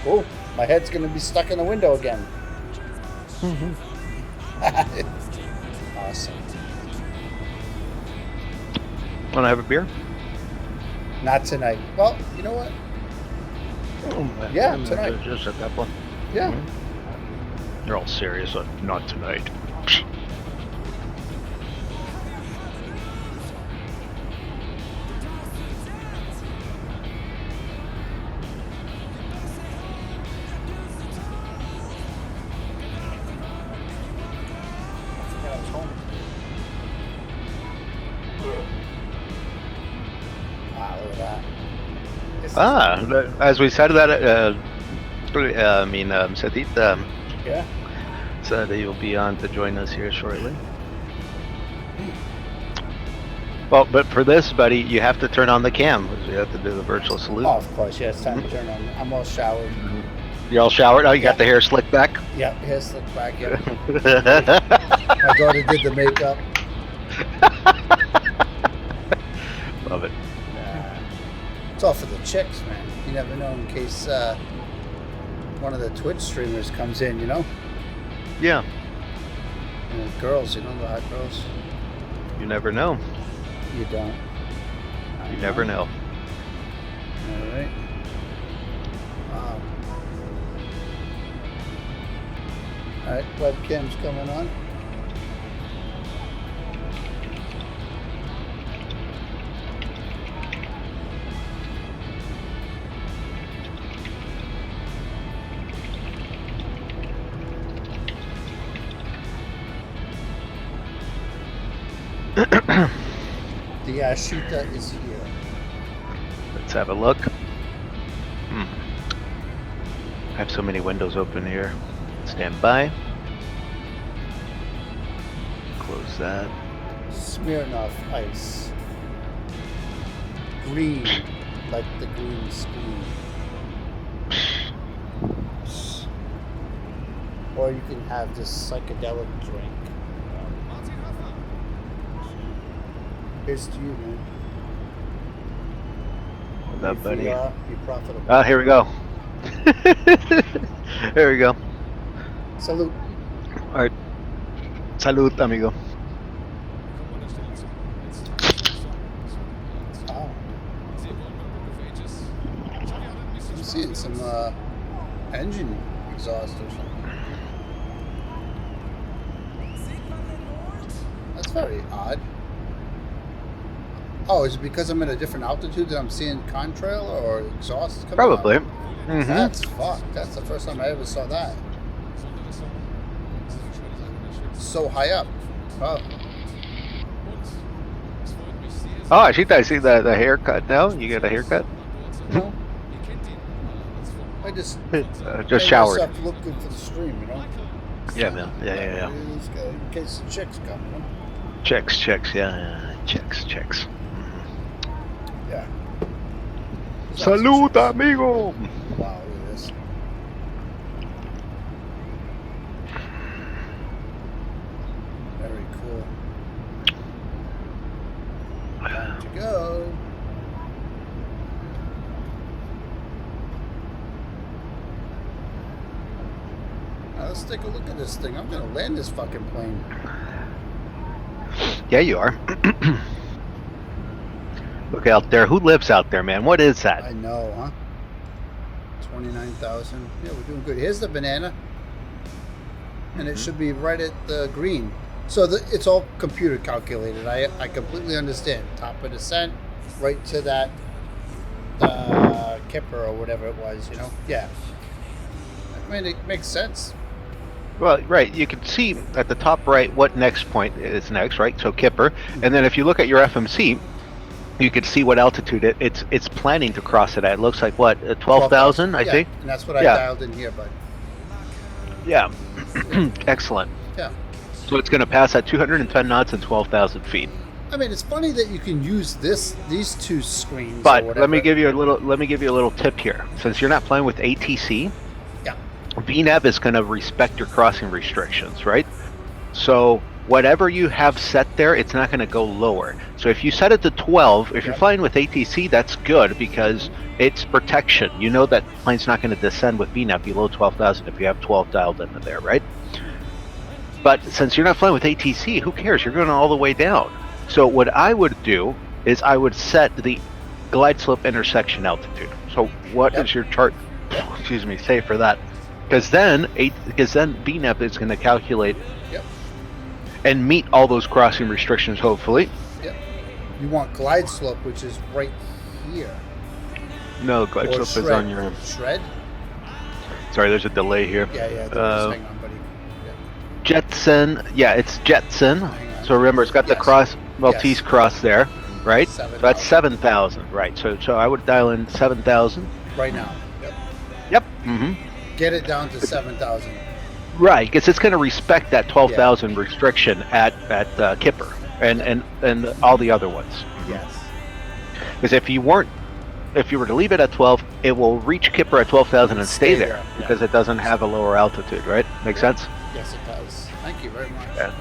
Oh, my head's going to be stuck in the window again. Awesome. Want to have a beer? Not tonight. Well, you know what? Yeah, tonight. Just a couple. Yeah. You're all serious. Not tonight. Wow, look at that. This is- As we said that, Sadit yeah. said that you'll be on to join us here shortly. Well, but for this, buddy, you have to turn on the cam. You have to do the virtual salute. Oh, of course. Yeah, it's time to turn on. I'm all showered. You're all showered. Oh, you Yeah. got the hair slicked back. Yeah, hair slicked back. Yeah. My daughter did the makeup. Love it. It's all for the chicks, man. You never know in case one of the Twitch streamers comes in, you know? Yeah, And the girls, you know, the hot girls. you never know. You don't. You never know. All right. Wow. All right, webcam's coming on. The Ashita is here. Let's have a look. I have so many windows open here. Stand by. Close that. Smirnoff ice. Green, like the green screen. Or you can have this psychedelic drink. Here's to you, man. What's up, buddy? Be profitable. Ah, here we go. Here we go. Salute. All right. Salud, amigo. Oh, I'm seeing some engine exhaust or something. That's very odd. Oh, is it because I'm at a different altitude that I'm seeing contrail or exhaust coming Probably. out? Mm-hmm. That's fucked. That's the first time I ever saw that. So high up. Oh. Oh, I see the haircut now. You get a haircut? No, I just Just made showered. myself look good for the stream, you know. Yeah, man. Yeah. This guy, in case the chicks come, you know? Checks. Yeah. Checks. Yeah. Salud, amigo. Wow, look at this. Very cool. Time to go. Now let's take a look at this thing. I'm gonna land this fucking plane. Yeah, you are. Look out there. Who lives out there, man? What is that? I know, huh? 29,000. Yeah, we're doing good. Here's the banana. And it should be right at the green. So it's all computer calculated. I completely understand. Top of descent, right to that kipper or whatever it was, you know? Yeah. I mean, it makes sense. Well, right. You can see at the top right what next point is next, right? So Kipper. And then if you look at your FMC, you can see what altitude it's planning to cross it at. It looks like what, 12,000, I think? And that's what I dialed in here, bud. Yeah. Excellent. Yeah. So it's going to pass at 210 knots and 12,000 feet. I mean, it's funny that you can use these two screens. But or let me give you a little tip here. Since you're not playing with ATC, VNAV is going to respect your crossing restrictions, right? So whatever you have set there, it's not going to go lower. So if you set it to 12, if you're flying with ATC, that's good because it's protection. You know that plane's not going to descend with VNAV below 12,000 if you have 12 dialed into there, right? But since you're not flying with ATC, who cares? You're going all the way down. So what I would do is I would set the glide slope intersection altitude. So what is your chart, excuse me, say for that? Because then VNAV is going to calculate and meet all those crossing restrictions, hopefully. Yep. You want glide slope, which is right here. No, glide slope is on your... Shred? Sorry, there's a delay here. Yeah. Hang on, buddy. Yeah. Jetson. Yeah, it's Jetson. So remember, it's got the cross, Maltese cross there, right? 7, so that's 7,000, right? So I would dial in 7,000. Right now. Yep. Mm-hmm. Get it down to 7,000. Right, because it's going to respect that 12,000 restriction at Kipper and all the other ones. Yes. Because if you were to leave it at 12, it will reach Kipper at 12,000 and stay there because it doesn't have a lower altitude, right? Make sense? Yes, it does. Thank you very much. Yeah.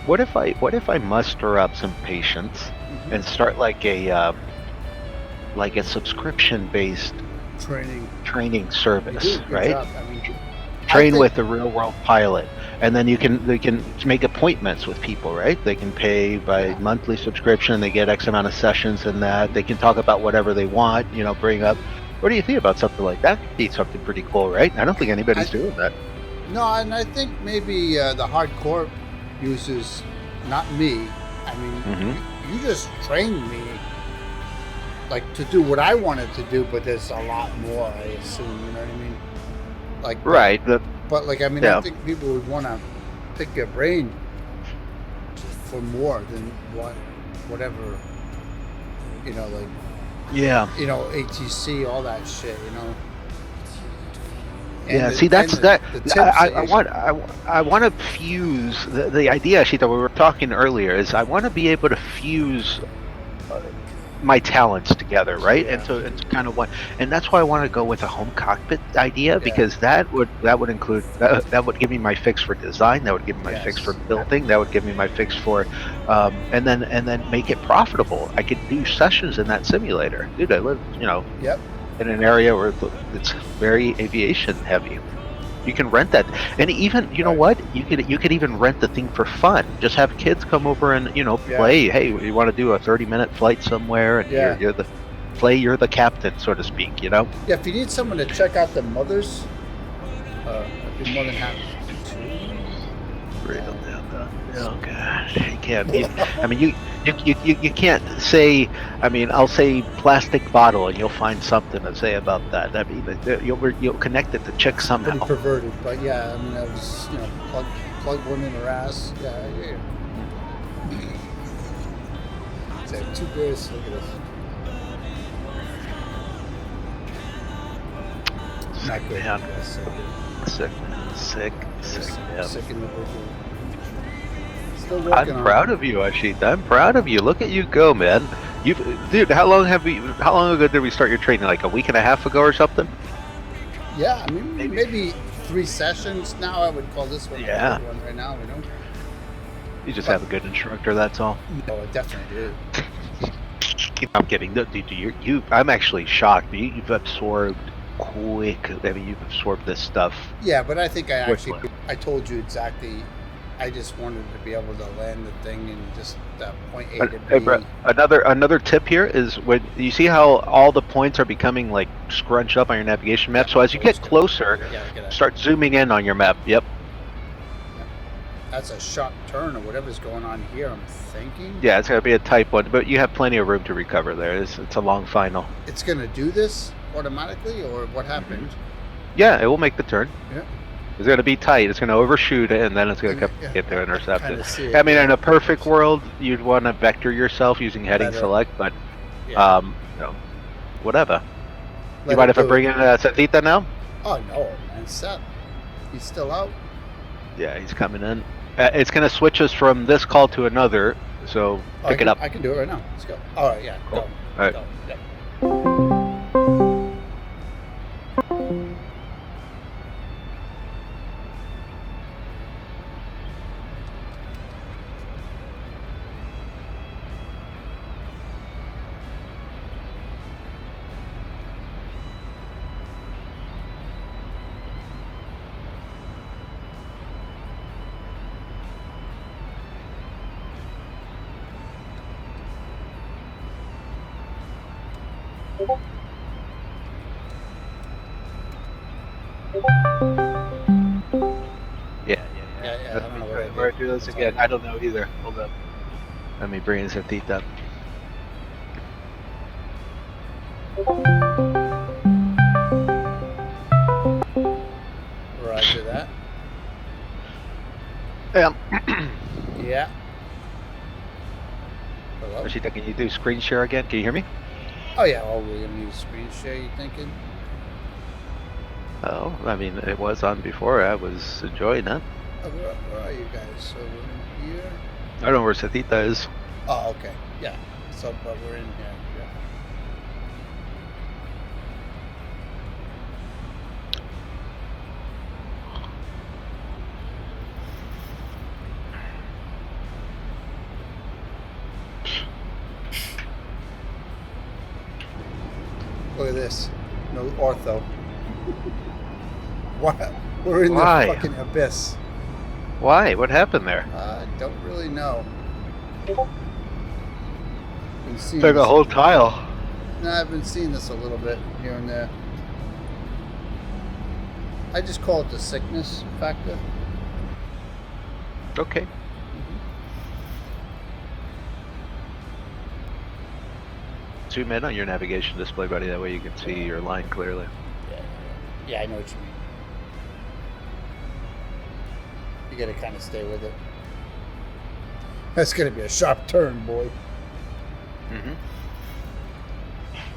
What if I muster up some patience and start like a subscription-based training service, right? I mean, Train with a real-world pilot, and then they can make appointments with people, right? They can pay by monthly subscription. They get X amount of sessions, and that they can talk about whatever they want. You know, bring up. What do you think about something like that? It'd be something pretty cool, right? I don't think anybody's doing that. No, and I think maybe the hardcore users, not me. I mean, you just trained me like to do what I wanted to do, but there's a lot more, I assume, you know what I mean? Like right. But like, I mean, I think people would want to pick your brain for more than whatever, you know, like you know, ATC, all that shit, you know. And see, that's that. I want to fuse the idea, actually, that we were talking earlier. Is I want to be able to fuse my talents together, right? And so it's kind of and that's why I want to go with a home cockpit idea because that would include that would give me my fix for design, that would give me my fix for building, that would give me my fix for, and then make it profitable. I could do sessions in that simulator, dude. I live, you know, in an area where it's very aviation heavy. You can rent that, and even you know what, you could even rent the thing for fun. Just have kids come over and play. Hey, you want to do a 30-minute flight somewhere, and you're the captain, so to speak. You know. Yeah, if you need someone to check out the mothers, I'd be more than happy to. Bring them down. Oh gosh, you can't. I mean, you can't say. I mean, I'll say plastic bottle, and you'll find something to say about that. I mean, you'll connect it to chick somehow. Pretty perverted, but yeah, I mean, I was, you know, plug one in her ass. Yeah, yeah. So 2 beers. Look at this. Not good. Man. Yeah, Sick. Yeah. Sick individual. Still working I'm proud of you, Ashita. I'm proud of you. Look at you go, man. Dude, how long ago did we start your training? Like a week and a half ago or something? Yeah, I mean, maybe 3 sessions now. I would call this one a good one right now, you know? You just have a good instructor, that's all. No, I definitely do. I'm kidding. Dude, I'm actually shocked. You've absorbed quick. I mean, you've absorbed this stuff. Yeah, but I think I quickly. told you exactly. I just wanted to be able to land the thing in just point A to Hey, B. Brett, another tip here is when you see how all the points are becoming like scrunched up on your navigation map. So as you get closer, start zooming in on your map. Yep. That's a sharp turn or whatever's going on here, I'm thinking. Yeah, it's gonna be a tight one, but you have plenty of room to recover there. It's a long final. It's gonna do this automatically, or what happened? Yeah, it will make the turn. Yeah. It's going to be tight. It's going to overshoot it, and then it's going to get to intercept it. I mean, in a perfect world, you'd want to vector yourself using heading select, but you know, whatever. You mind if I bring in Satita now? Oh no, man, Seth, he's still out. Yeah, he's coming in. It's going to switch us from this call to another, so pick it up. I can do it right now. Let's go. All right, yeah. Cool. Go. All right. Go. Yep. Yeah. I don't know what Where I do this again? I don't know either. Hold up. Let me bring in Satita. Roger that. Yeah. Hello? Ashita, can you do screen share again? Can you hear me? Oh yeah. Oh, we're gonna use screen share. You thinking? Oh, I mean, it was on before. I was enjoying it. Oh, where are you guys? So we're in here. I don't know where Satita is. Oh, okay. Yeah. So, but we're in here. Yeah. Look at this. No ortho. What? We're in the fucking abyss. Why? What happened there? I don't really know. It's like a whole tile. No, I've been seeing this a little bit here and there. I just call it the sickness factor. Okay. Zoom in on your navigation display, buddy. That way you can see your line clearly. Yeah, I know what you mean. You gotta kind of stay with it. That's gonna be a sharp turn, boy. Mm-hmm.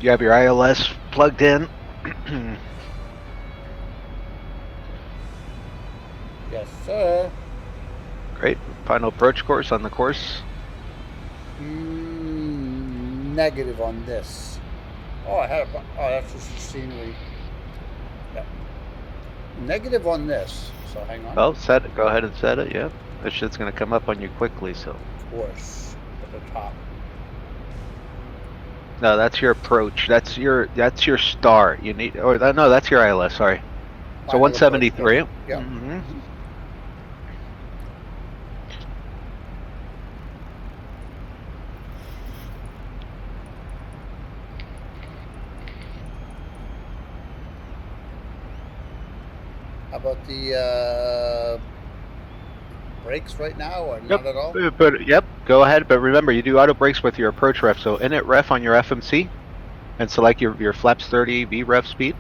You have your ILS plugged in. Yes, sir. Great. Final approach course on the course. Negative on this. Oh, that's just the scenery. Yeah. Negative on this. So hang on. Well, set it. Go ahead and set it. Yeah. This shit's gonna come up on you quickly. So. Course at the top. No, that's your approach. That's your star. You need. Or no, that's your ILS. Sorry. So 173. Yeah. Mm-hmm. How about the brakes right now, or not at all? But yep, go ahead. But remember, you do auto brakes with your approach ref. So init ref on your FMC, and select your flaps 30 VREF speed.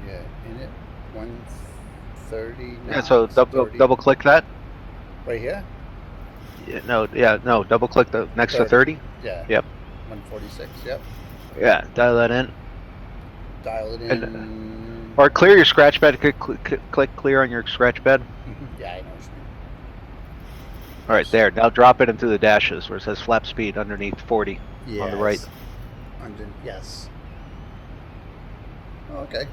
Yeah, in it 130. Yeah. So double click that. Right here. Yeah, no. Double click the next to 30. Yeah. Yep. 146. Yep. Yeah, dial that in. Dial it in. Or clear your scratch bed. Click clear on your scratch bed. Yeah, I know what you mean. All right, there. Now drop it into the dashes where it says flap speed underneath 40 on the right. Yes. Oh, okay.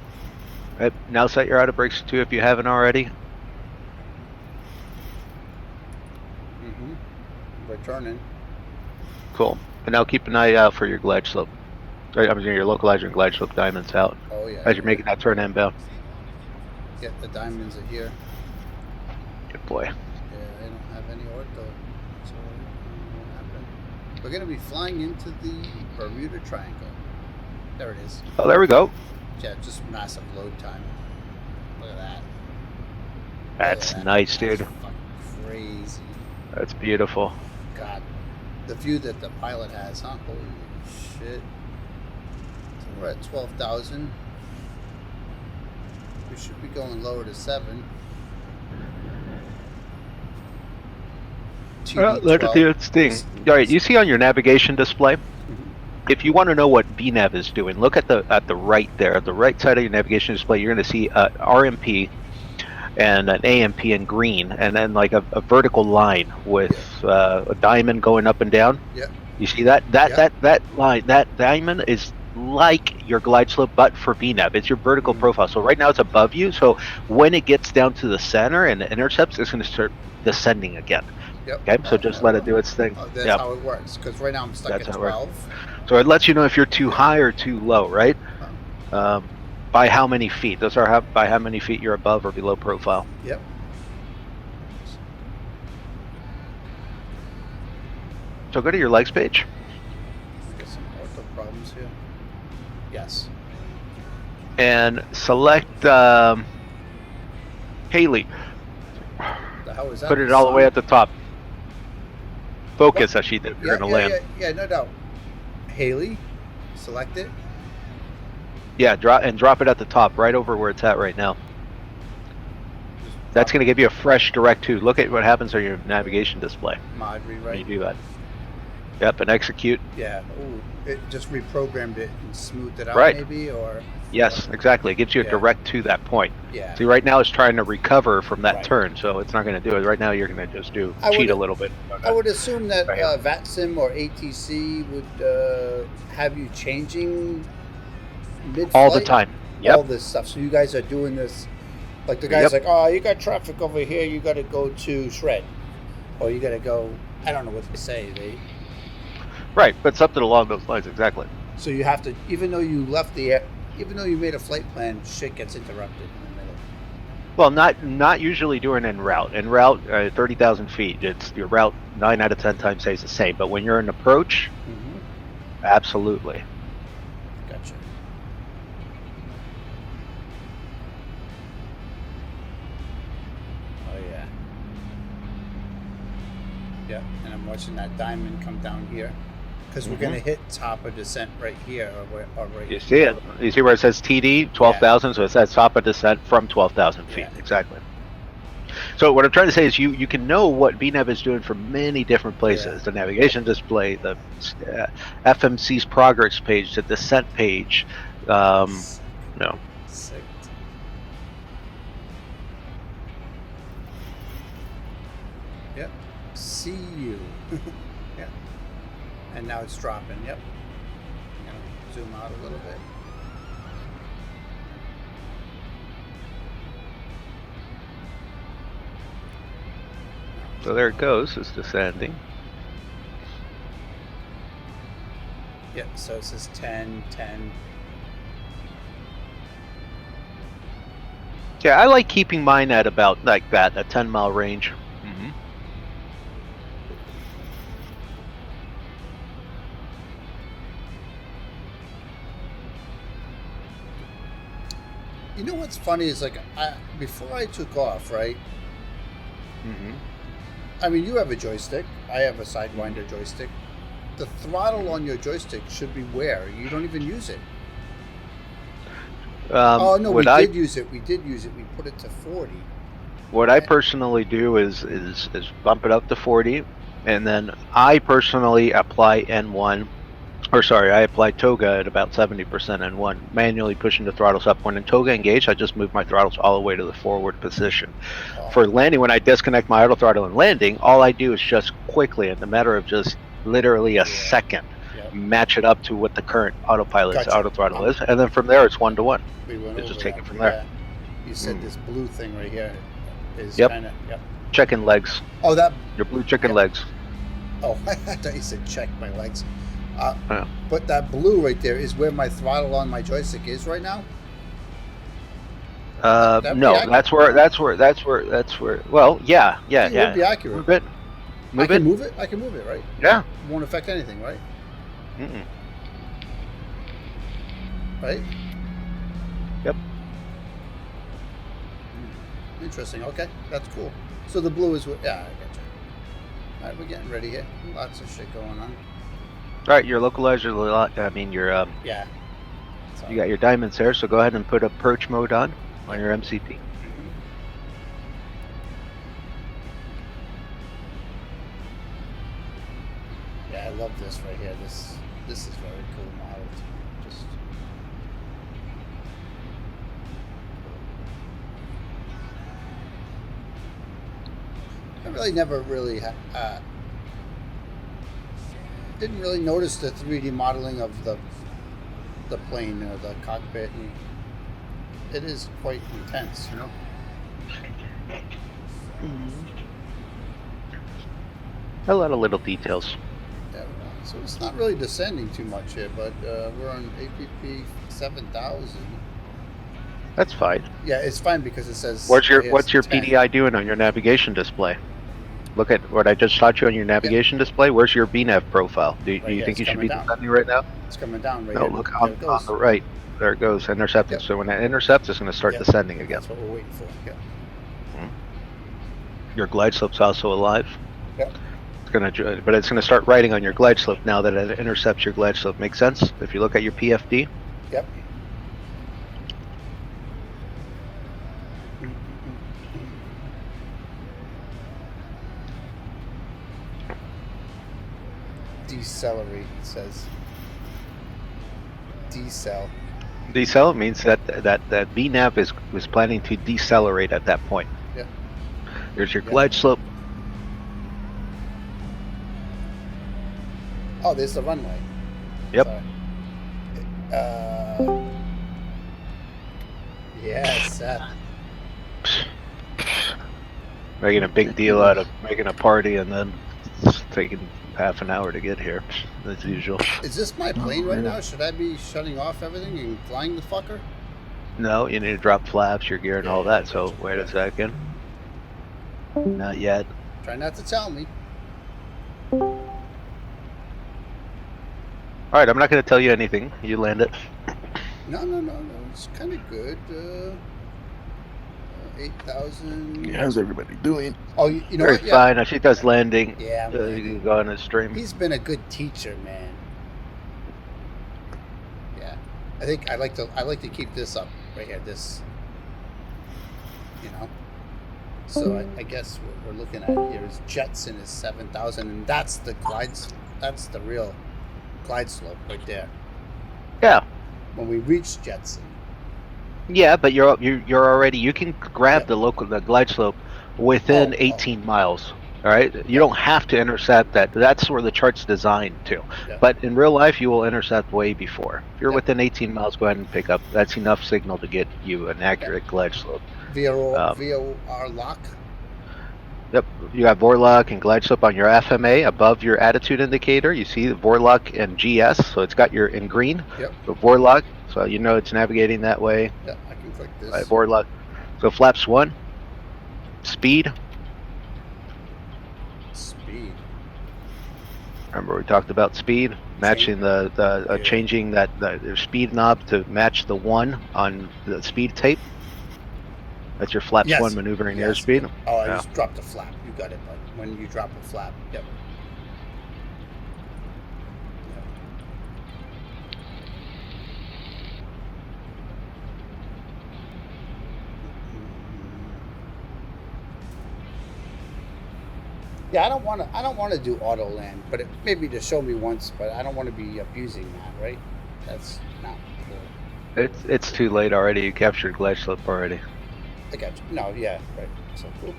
Right, now set your auto brakes to 2 if you haven't already. We're turning. Cool. And now keep an eye out for your glide slope. Right, I mean your localizer and glide slope diamonds out. Oh yeah. As you're making that turn inbound. Yeah, the diamonds are here. Good boy. Yeah, I don't have any ortho. So what happened? We're gonna be flying into the Bermuda Triangle. There it is. Oh, there we go. Yeah, just massive load time. Look at that. That's Look at that. nice, That's dude. fucking crazy. That's beautiful. God, the view that the pilot has, huh? Holy shit. So we're at 12,000. We should be going lower to 7. Let it do its thing. All right, you see on your navigation display, if you want to know what VNav is doing, look at the right there, at the right side of your navigation display. You're going to see RMP and an AMP in green, and then like a vertical line with a diamond going up and down. Yeah. You see that? That line, that diamond is like your glide slope, but for VNav. It's your vertical profile. So right now it's above you. So when it gets down to the center and it intercepts, it's going to start descending again. Yep. Okay, so just let it do its thing. That's how it works. Because right now I'm stuck That's at how it 12. So it lets you know if you're too high or too low, right? By how many feet? Those are by how many feet you're above or below profile. Yep. So go to your legs page. Get some ortho problems here. Yes. And select Haley. The hell is that? Put it all the way at the top. Focus as you're Yeah, going to land. Yeah, no doubt. Haley, select it. Yeah, drop it at the top, right over where it's at right now. That's going to give you a fresh direct to. Look at what happens on your navigation display Mod when rewrite. you do that. Yep, and execute. Yeah. Ooh, it just reprogrammed it and smoothed it out, Right. maybe, or. Yes, exactly. It gives you a Yeah. direct to that point. Yeah. See, right now it's trying to recover from that Right. turn, so it's not going to do it. Right now you're going to just I cheat would- a little bit. I would assume that Right here. VATSIM or ATC would have you changing mid-flight. All the time. Yep. All this stuff. So you guys are doing this, like the guy's Yep. like, oh, you got traffic over here. You got to go to Shred, or you got to go. I don't know what they say. Right, but something along those lines, exactly. So you have to, even though you left the air, even though you made a flight plan, shit gets interrupted in the middle. Well, not usually doing en route. En route, 30,000 feet. It's your route 9 out of 10 times stays the same. But when you're in approach, absolutely. Gotcha. Oh yeah. Yeah, and I'm watching that diamond come down here because we're gonna hit top of descent right here, or right. You see it? You see where it says TD 12,000? So it says top of descent from 12,000 feet. Yeah. Exactly. So what I'm trying to say is you can know what VNav is doing from many different places. Yeah. The navigation display, the FMC's progress page, the descent page. No. Sick. Yep. See you. Yeah. And now it's dropping. Yep. I'm gonna zoom out a little bit. So there it goes. It's descending. Yep. So it says 10, 10. Yeah, I like keeping mine at about like that, a 10-mile range. You know what's funny is like before I took off, right? Mm-hmm. I mean, you have a joystick. I have a Sidewinder joystick. The throttle on your joystick should be where? You don't even use it. Oh, no, we did use it. We did use it. We put it to 40. What I personally do is bump it up to 40, and then I personally apply N1, or sorry, I apply Toga at about 70% N1, manually pushing the throttles up. When in Toga engaged, I just move my throttles all the way to the forward position. For landing, when I disconnect my auto throttle and landing, all I do is just quickly, in a matter of just literally a second, match it up to what the current autopilot's auto throttle is, and then from there it's 1-to-1. We just take it from there. You said this blue thing right here is kind of chicken legs. Oh, that your blue chicken legs. Oh, I thought you said check my legs. But that blue right there is where my throttle on my joystick is right now. No, that's where. Well, yeah. It would be accurate. Move it. I can move it. I can move it, right? Yeah. It won't affect anything, right? Mm-mm. Right. Yep. Interesting. Okay, that's cool. So the blue is what? Yeah, I got you. All right, we're getting ready here. Lots of shit going on. All right, your localizer. I mean, your yeah. You got your diamonds there, so go ahead and put approach mode on your MCP. Yeah, I love this right here. This is very cool model. Just I really never really didn't really notice the 3D modeling of the plane or the cockpit, and it is quite intense, you know. A lot of little details. Yeah, so it's not really descending too much here, but we're on APP 7000. That's fine. Yeah, it's fine because it says. What's your PDI doing on your navigation display? Look at what I just taught you on your navigation display. Where's your VNAV profile? Do you think you should be descending right now? It's coming down right No, here. look on the right. There it goes, intercepting. So when it intercepts, it's going to start descending again. That's what we're waiting for. Yeah. Your glide slope's also alive. Yeah. But it's going to start writing on your glide slope now that it intercepts your glide slope. Make sense? If you look at your PFD. Yep. Decelerate, it says. Decel means that VNAV was planning to decelerate at that point. Yeah. There's your glide slope. Oh, there's the runway. Yep. Yes. Making a big deal out of making a party and then it's taking half an hour to get here, as usual. Is this my plane right now? Should I be shutting off everything and flying the fucker? No, you need to drop flaps, your gear, and all that. So wait a second. Not yet. Try not to tell me. All right, I'm not going to tell you anything. You land it. No. It's kind of good. 8,000. How's everybody doing? Oh, you know Very what? Yeah. fine. She does landing. Yeah. You can go on his stream. He's been a good teacher, man. Yeah. I think I like to keep this up right here. This. You know. So I guess what we're looking at here is Jetson is 7,000, and that's the real glide slope right there. Yeah. When we reach Jetson. Yeah, but you're already, you can grab the glide slope within 18 miles. All right, you don't have to intercept that. That's where the chart's designed to. Yeah. But in real life, you will intercept way before. If you're within 18 miles, go ahead and pick up. That's enough signal to get you an accurate glide slope. VOR lock. Yep, you got Vorlock and glide slope on your FMA above your attitude indicator. You see the Vorlock and GS, so it's got your in green. Yep. So Vorlock, so you know it's navigating that way. Yeah, I can click this. Right, Vorlock. So flaps 1, speed. Speed. Remember we talked about speed, matching changing the speed knob to match the 1 on the speed tape. That's your flaps Yes. 1 maneuvering Yes. airspeed. Oh, I Yeah. just dropped a flap. You got it, bud. When you drop a flap. Yep. Yeah, I don't want to do auto land, but maybe to show me once, but I don't want to be abusing that, right? That's not cool. It's too late already. You captured glide slip already. I got you. No, yeah, right. So cool.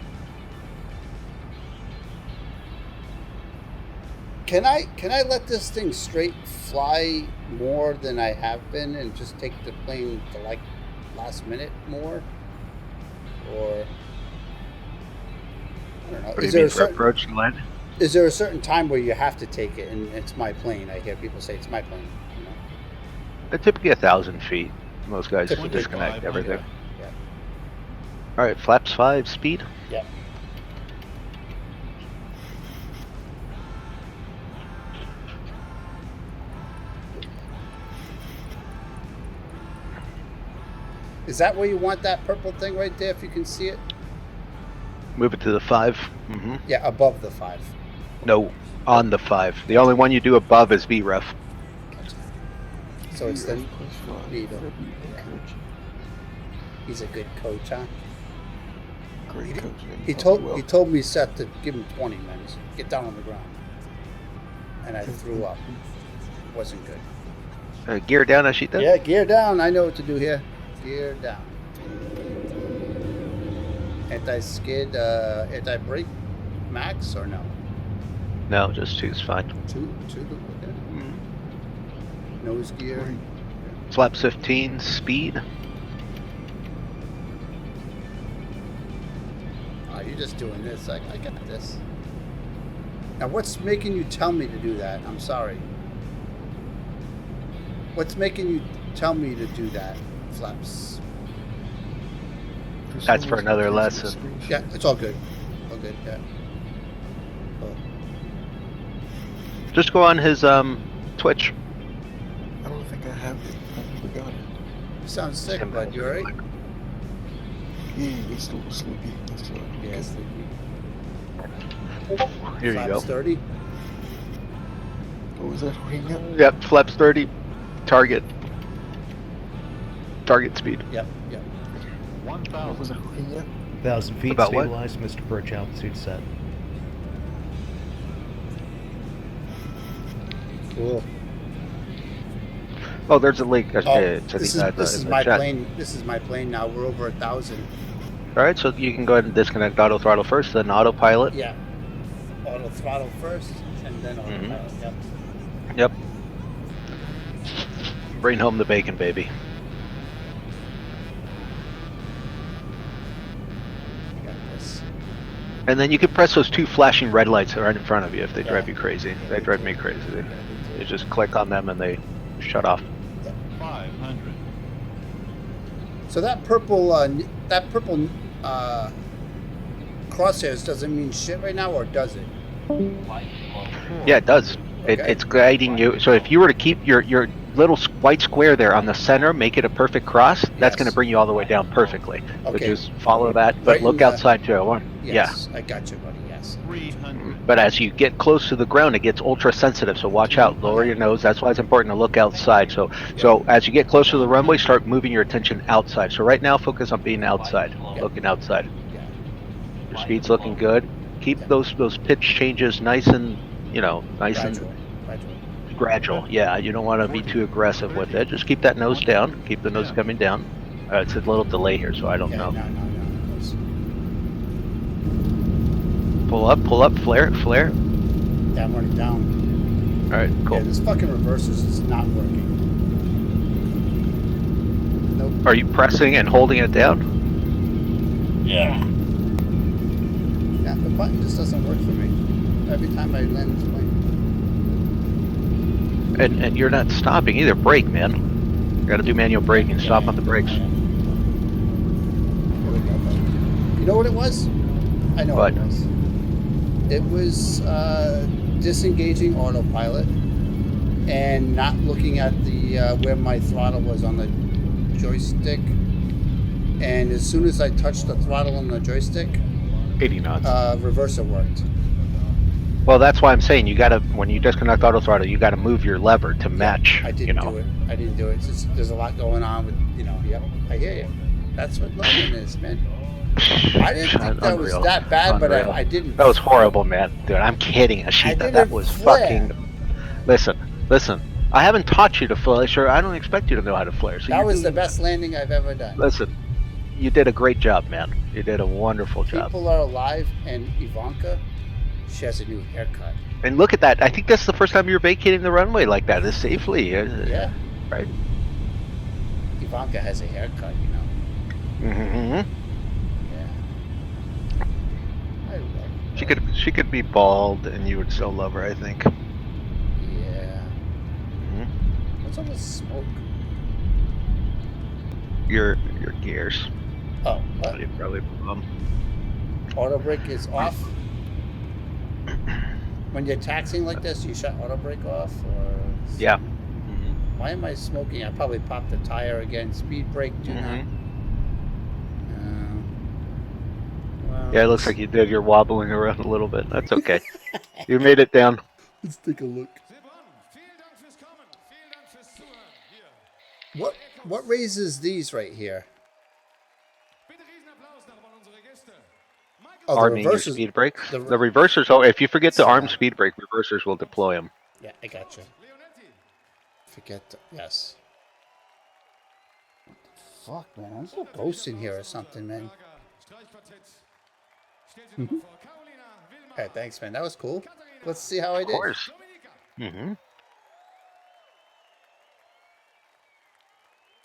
Can I let this thing straight fly more than I have been and just take the plane to like last minute more? Or I don't know. What do you mean for approach and land? Is there a certain time where you have to take it and it's my plane? I hear people say it's my plane. You know? Typically 1,000 feet. Most guys Typically. disconnect everything. Yeah. All right, flaps 5 speed. Yeah. Is that where you want that purple thing right there, if you can see it? Move it to the 5. Mm-hmm. Yeah, above the 5. No, on the 5. The only one you do above is VREF. Gotcha. So it's the needle. He's a good coach, huh? Great coach. He told me, Seth, to give him 20 minutes. Get down on the ground. And I threw up. It wasn't good. Gear down, Ashita? Yeah, gear down. I know what to do here. Gear down. Anti-skid, anti-brake max or no? No, just 2's fine. Two, okay. Nose gear. Flaps 15 speed. Oh, you're just doing this. I got this. Now, what's making you tell me to do that? I'm sorry. What's making you tell me to do that, Flaps? That's for another lesson. Yeah, it's all good. All good, yeah. Oh. Just go on his Twitch. I don't think I have it. I never got it. You sound sick, bud. You alright? Yeah, it's a little sleepy. That's all. Yeah, sleepy. Here you Flaps go. 30. Oh, is that ring up? Yep, flaps 30. Target speed. Yep, yep. What was that ring up? 1,000 feet About what? stabilized, Mr. Approach altitude set. Cool. Oh, there's a link. This is my plane. This is my plane now. We're over 1,000. All right, so you can go ahead and disconnect auto throttle first, then autopilot. Yeah. Auto throttle first, and then autopilot. Yep. Yep. Bring home the bacon, baby. Got this. And then you can press those 2 flashing red lights right in front of you if they drive you crazy. They drive me crazy. You just click on them and they shut off. 500. So that purple crosshairs doesn't mean shit right now, or does it? Yeah, it does. Okay. It's guiding you. So if you were to keep your little white square there on the center, make it a perfect cross, that's going to bring you all the way down perfectly. So Okay. just follow that, but Right in look the- outside too. Yes, I got you, buddy. Yes. 300. But as you get close to the ground, it gets ultra sensitive. So watch out. Lower your nose. That's why it's important to look outside. So as you get closer to the runway, start moving your attention outside. So right now, focus on being outside, looking outside. Yeah. Your speed's looking good. Keep those pitch changes nice and Gradual. gradual. Yeah, you don't want to be too aggressive with it. Just keep that nose down. Keep the nose coming down. It's a little delay here, so I don't know. No. Pull up, flare. Yeah, I'm running down. All right, cool. Yeah, this fucking reversers is not working. Nope. Are you pressing and holding it down? Yeah, the button just doesn't work for me. Every time I land this plane. And you're not stopping either. Brake, man. You got to do manual braking. Stop on the brakes. Here we go, buddy. You know what it was? I know what it was. It was disengaging autopilot and not looking at the where my throttle was on the joystick, and as soon as I touched the throttle on the joystick, 80 knots. reverser worked. Well, that's why I'm saying you gotta, when you disconnect auto throttle, you gotta move your lever to match. I didn't do it. I didn't do it. It's just, there's a lot going on with, yep, I hear you. That's what learning is, man. I didn't think that was that bad, but I didn't. That was horrible, man. Dude, I'm kidding. Ashita, that was fucking. Listen. I haven't taught you to flare. Sure, I don't expect you to know how to flare. So that was the best landing I've ever done. Listen, you did a great job, man. You did a wonderful job. People are alive, and Ivanka, she has a new haircut. And look at that. I think that's the first time you're vacating the runway like that, is safely. Yeah. Right? Ivanka has a haircut, Mm-hmm. Yeah. I love her. She could be bald, and you would still love her, I think. Yeah. Mm-hmm. What's all this smoke? Your gears. Oh, what? You probably Auto brake is off? When you're taxiing like this, you shut auto brake off? Or... Yeah. Why am I smoking? I probably popped the tire again. Speed brake, do not. Well, Yeah, it looks like you did. You're wobbling around a little bit. That's okay. You made it down. Let's take a look. What raises these right here? Oh, Arming your speed brakes. The reversers. Oh, if you forget to arm speed brake, reversers will deploy them. Yeah, I got you. Yes. What the fuck, man? There's a ghost in here or something, man. Hey, thanks, man. That was cool. Let's see how I did. Of course. Mm-hmm.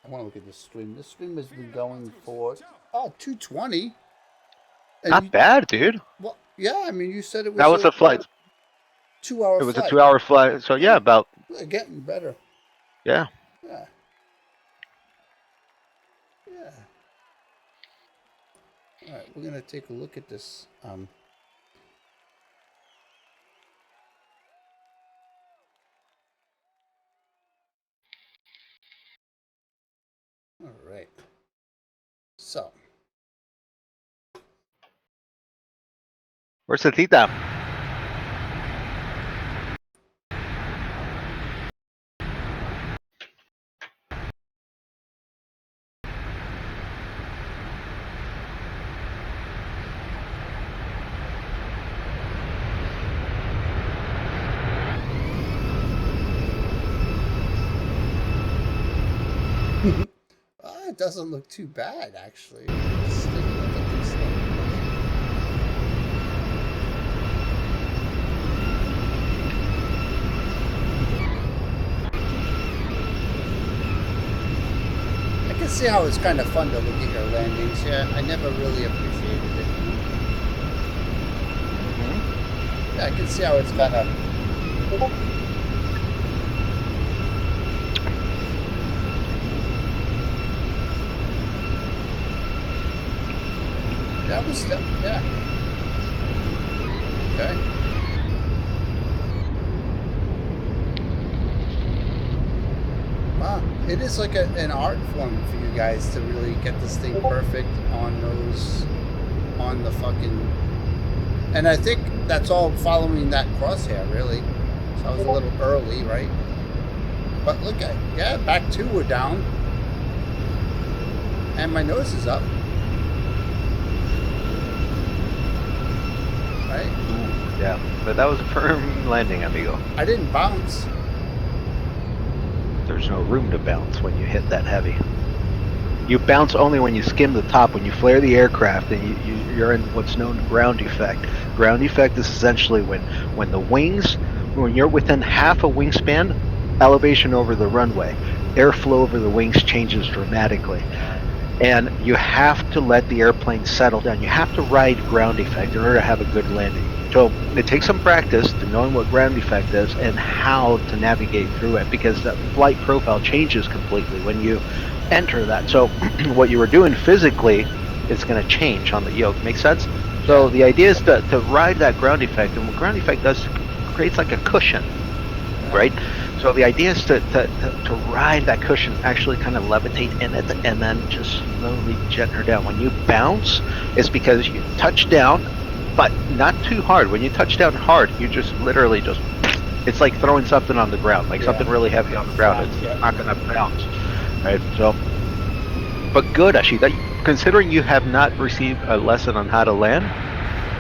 I want to look at this stream. This stream has been going for 220. And Not bad, dude. Well, yeah. I mean, you said it was. That was a flight. 2-hour. It was a 2-hour flight. So yeah, about. Getting better. Yeah. Yeah. Yeah. All right, we're gonna take a look at this. All right. So. Where's the Tita? It doesn't look too bad, actually. Let's take a look at this thing. I can see how it's kind of fun to look at your landings. Yeah, I never really appreciated it. Yeah, I can see how it's kind of. That was, yeah. Okay. Wow, it is like an art form for you guys to really get this thing perfect on the fucking. And I think that's all following that crosshair, really. So I was a little early, right? But look at, yeah, back 2 were down. And my nose is up. Right? Yeah, but that was a firm landing, amigo. I didn't bounce. There's no room to bounce when you hit that heavy. You bounce only when you skim the top, when you flare the aircraft, and you're in what's known as ground effect. Ground effect is essentially when the wings, when you're within half a wingspan, elevation over the runway, airflow over the wings changes dramatically. And you have to let the airplane settle down. You have to ride ground effect in order to have a good landing. So it takes some practice to knowing what ground effect is and how to navigate through it, because that flight profile changes completely when you enter that. So what you were doing physically is going to change on the yoke. Make sense? So the idea is to ride that ground effect, and what ground effect does, creates like a cushion. right? So the idea is to ride that cushion, actually kind of levitate in it, and then just slowly jet her down. When you bounce, it's because you touch down, but not too hard. When you touch down hard, you just literally just, it's like throwing something on the ground, like something really heavy on the ground. It's not going to bounce, right? So, but good, Ashita. Considering you have not received a lesson on how to land,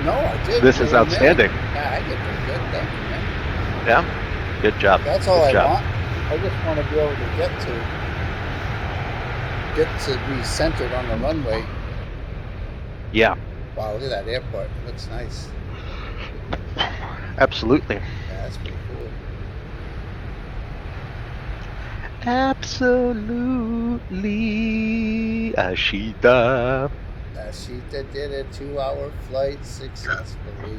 No, I did. this is outstanding. Yeah, I did pretty good. Thank you, man. Yeah, good job. That's all Good I job. want. I just want to be able to get to be centered on the runway. Yeah, Wow, look at that airport. It looks nice. absolutely. Yeah, that's pretty cool. Absolutely, Ashita. Ashita did a 2-hour flight successfully.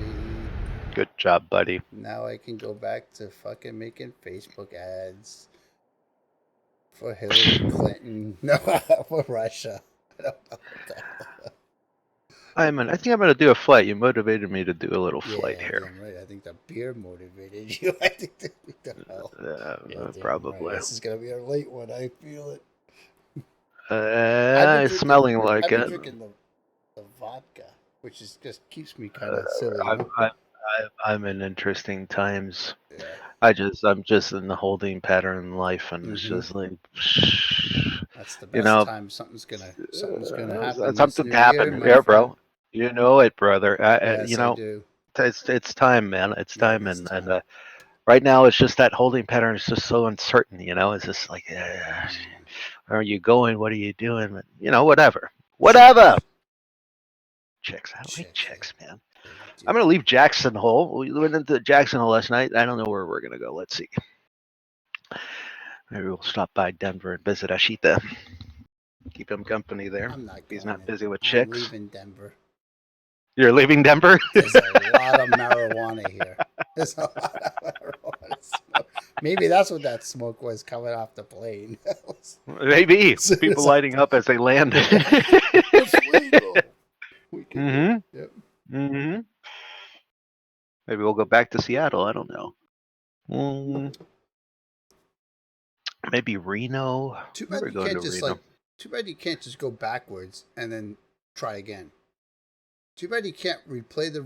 Good job, buddy. Now I can go back to fucking making Facebook ads for Hillary Clinton. No, for Russia. I don't know what the hell. I think I'm gonna do a flight. You motivated me to do a little flight Yeah, here. damn right. I think the beer motivated you. I think the hell. Yeah, Probably. Right. This is gonna be a late one. I feel it. It's smelling like I've been it. drinking the vodka, which is just keeps me kind of silly. I'm in interesting times. Yeah. I'm just in the holding pattern in life, and it's just like, That's the best you know, time. Something's gonna happen. something this to happen. new year, Yeah, my friend. bro. You know it, brother. Yes, You I know, do. it's time, man. It's Yeah, time, it is and time. right now it's just that holding pattern is just so uncertain. You know, it's just like, where are you going? What are you doing? But, you know, whatever. Chicks. I like chicks, man. I'm gonna leave Jackson Hole. We went into Jackson Hole last night. I don't know where we're gonna go. Let's see. Maybe we'll stop by Denver and visit Ashita. Keep him company there. I'm not. He's going not busy with I'm chicks. leaving Denver. You're leaving Denver? There's a lot of marijuana here. There's a lot of marijuana smoke. Maybe that's what that smoke was coming off the plane. Maybe. People lighting up as they land. It's legal. We can do it. Yep. Maybe we'll go back to Seattle. I don't know. Maybe Reno. Too bad you can't just Reno. Too bad you can't just go backwards and then try again. Too bad you can't replay the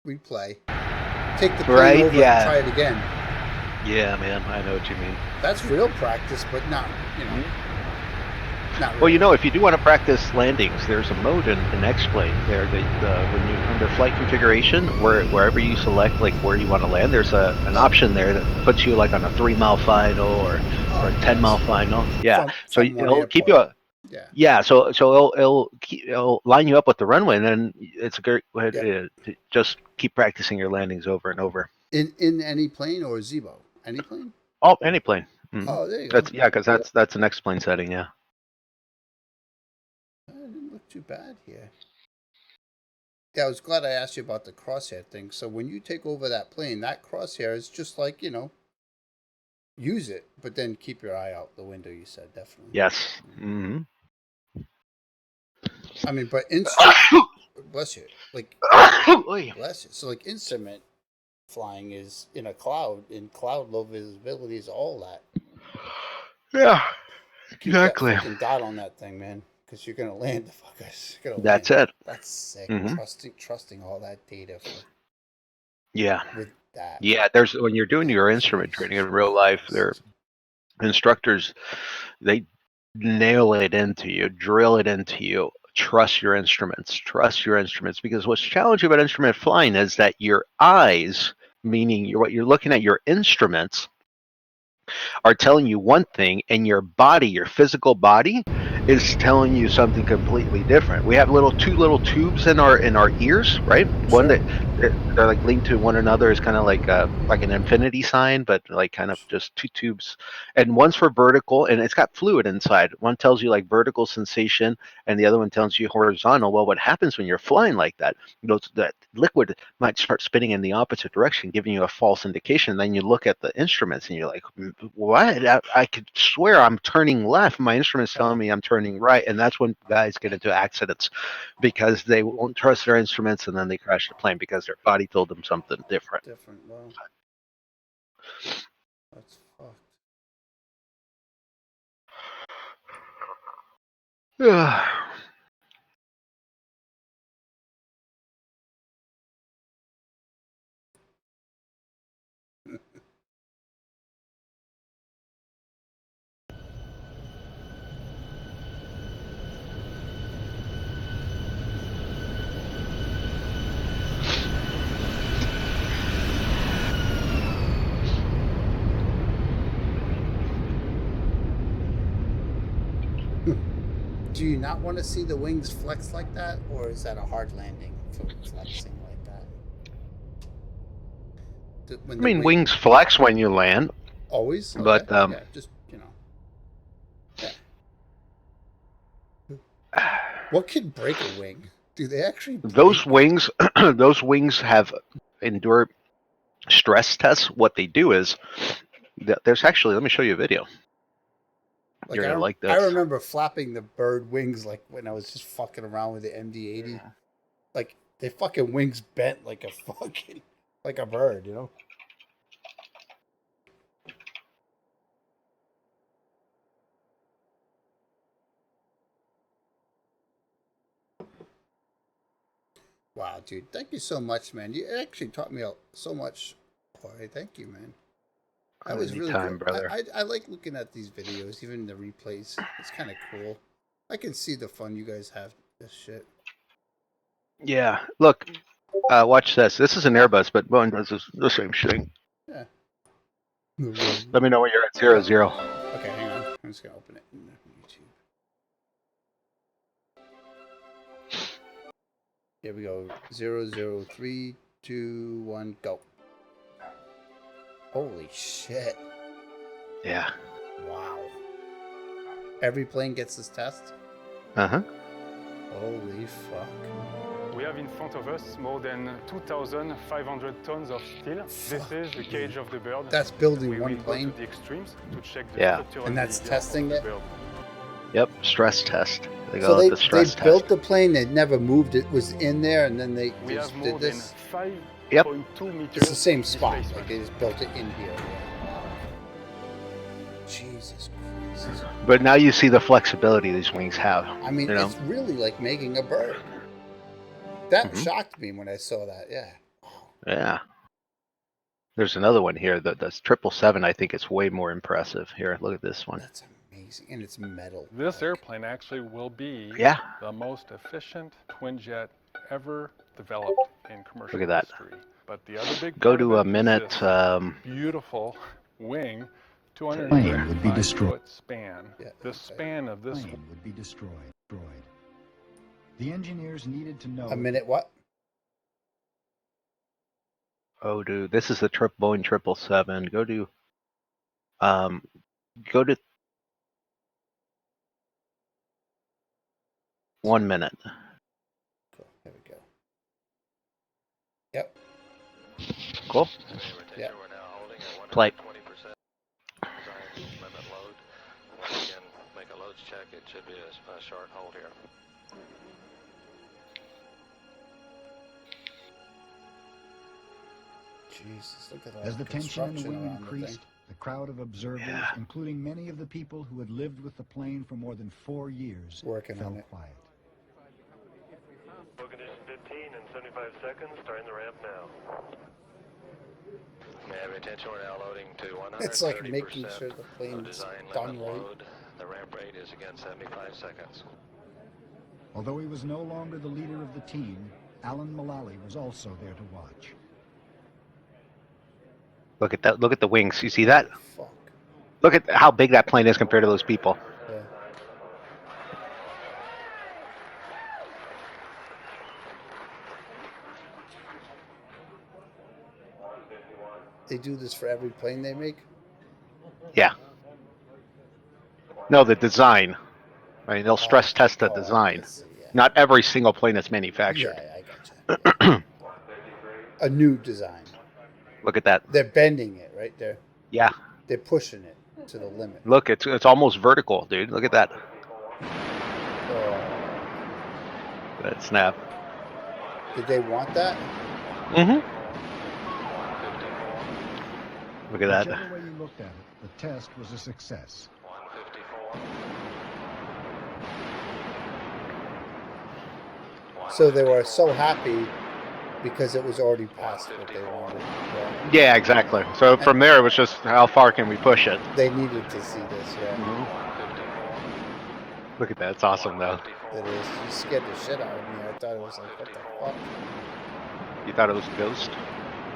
replay, take the plane over and try it again. Yeah, man, I know what you mean. That's real practice, but not, not really. Well, you know, if you do want to practice landings, there's a mode in X-Plane there that when you under flight configuration, wherever you select like where you want to land, there's an option there that puts you like on a 3-mile final or a 10-mile final. Yeah, so it'll keep you. Yeah, so it'll line you up with the runway, and then it's a great way to just keep practicing your landings over and over. In any plane or Zebo? Any plane? Oh, any plane. Oh, there you go. Because that's an X-Plane setting. Yeah. It didn't look too bad here. Yeah, I was glad I asked you about the crosshair thing. So when you take over that plane, that crosshair is just like, use it, but then keep your eye out the window, you said, definitely. Yes. I mean, but bless you. Like, bless you. So, like, instrument flying is in a cloud. In cloud, low visibility is all that. Yeah, Keep exactly. That fucking dot on that thing, man, because you're gonna land the fuckers. That's it. That's sick. Trusting all that data for. Yeah. With that. Yeah, there's when you're doing your instrument training in real life, their instructors, they nail it into you, drill it into you. Trust your instruments, because what's challenging about instrument flying is that your eyes, meaning what you're looking at, your instruments, are telling you one thing, and your body, your physical body, is telling you something completely different. We have two little tubes in our ears, right? Sure. One that they're like linked to one another is kind of like an infinity sign, but like kind of just two tubes. And one's for vertical, and it's got fluid inside. One tells you like vertical sensation, and the other one tells you horizontal. Well, what happens when you're flying like that? That liquid might start spinning in the opposite direction, giving you a false indication. Then you look at the instruments, and you're like, what? I could swear I'm turning left. My instrument's telling me I'm turning right. And that's when guys get into accidents, because they won't trust their instruments, and then they crash the plane because their body told them something different. Well, Do you not want to see the wings flex like that, or is that a hard landing for flexing like that? I mean, wings flex when you land. Always? Okay. But yeah, just yeah. What could break a wing? Do they actually break? Those wings, those wings have endured stress tests. What they do is, there's actually. Let me show you a video. Like You're gonna like this. I remember flapping the bird wings like when I was just fucking around with the MD-80. Like they fucking wings bent like a bird, you know? Wow, dude. Thank you so much, man. You actually taught me so much. Boy, thank you, man. That was really Anytime, good. brother. I like looking at these videos, even the replays. It's kind of cool. I can see the fun you guys have this shit. Yeah. Look, watch this. This is an Airbus, but Boeing does the same thing. Yeah. Let me know when you're at 0-0. Okay, hang on. I'm just gonna open it in YouTube. Here we go. 0, 3, 2, 1, go. Holy shit. Yeah. Wow. Every plane gets this test? Uh-huh. Holy fuck. We have in front of us more than 2,500 tons of steel. This is the cage of the bird. That's building we one will plane? go to the extremes to check the Yeah. structural And that's behavior testing of the it? bird. Yep. Stress test. They So call they it the stress test. built the plane, they never moved it, was in there, and then they We just have did more than this? 5.2 meters. It's the same spot. displacement. Like they just built it in here. Jesus Christ. But now you see the flexibility these wings have. I mean, you know? it's really like making a bird. That Mhm. shocked me when I saw that. Yeah. Yeah. There's another one here. That's 777. I think it's way more impressive. Here, look at this one. That's amazing. And it's metal. This airplane actually will be Yeah. the most efficient twin jet ever developed in commercial Look at that. history. But the other big Go part to of a it is minute. this beautiful wing, Plane would be 235-foot span. Yeah, The okay. span of this Plane would be destroyed. The engineers needed to know. A minute what? Oh, dude, this is the Boeing 777. Go to 1 minute. Cool. There we go. Yep. Cool. Yeah. Play. Make a loads check. It should be a short hold here. Jesus, look at all As the tension in the construction wing around the thing. increased, the crowd of observers, Yeah. including many of the people who had lived with the plane for more than 4 years, Working fell on it. quiet. Condition 15 and 75 seconds. Starting the ramp now. May I have your attention? We're now loading to 130%. It's like making sure the of plane's design done limit right. load. The ramp rate is again 75 seconds. Although he was no longer the leader of the team, Alan Mullally was also there to watch. Look at that. Look at the wings. You see that? Fuck. Look at how big that plane is compared to those people. Yeah. They do this for every plane they make? Yeah. No, the design. I mean, they'll stress test the design. Yeah. Not every single plane that's manufactured. Yeah, I gotcha. A new design. Look at that. They're bending it, right? Yeah. They're pushing it to the limit. Look, it's almost vertical, dude. Look at that. Oh, That snap. did they want that? Mm-hmm. Look at that. Whichever way you looked at it, the test was a success. 154. So they were so happy because it was already past what they wanted. Yeah. Yeah, exactly. So from there, it was just how far can we push it? They needed to see this, yeah. Look at that. It's awesome, though. It is. You scared the shit out of me. I thought it was like, what the fuck? You thought it was a ghost?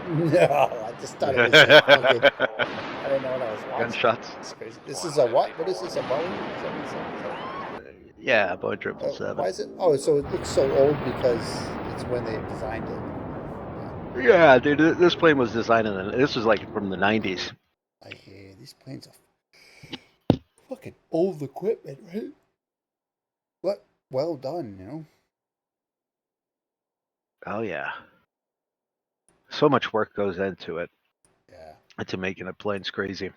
No, I just thought it was like, fucking, I didn't know what I was watching. Gunshots? It's crazy. This is a what? What is this, a Boeing? Yeah, Boeing 777. Why is it? Oh, so it looks so old because it's when they designed it. Yeah, dude, this plane was designed this was like from the 90s. I hear these planes are fucking old equipment, right? But well done, you know. Oh yeah. So much work goes into it. Yeah. Into making a plane's crazy.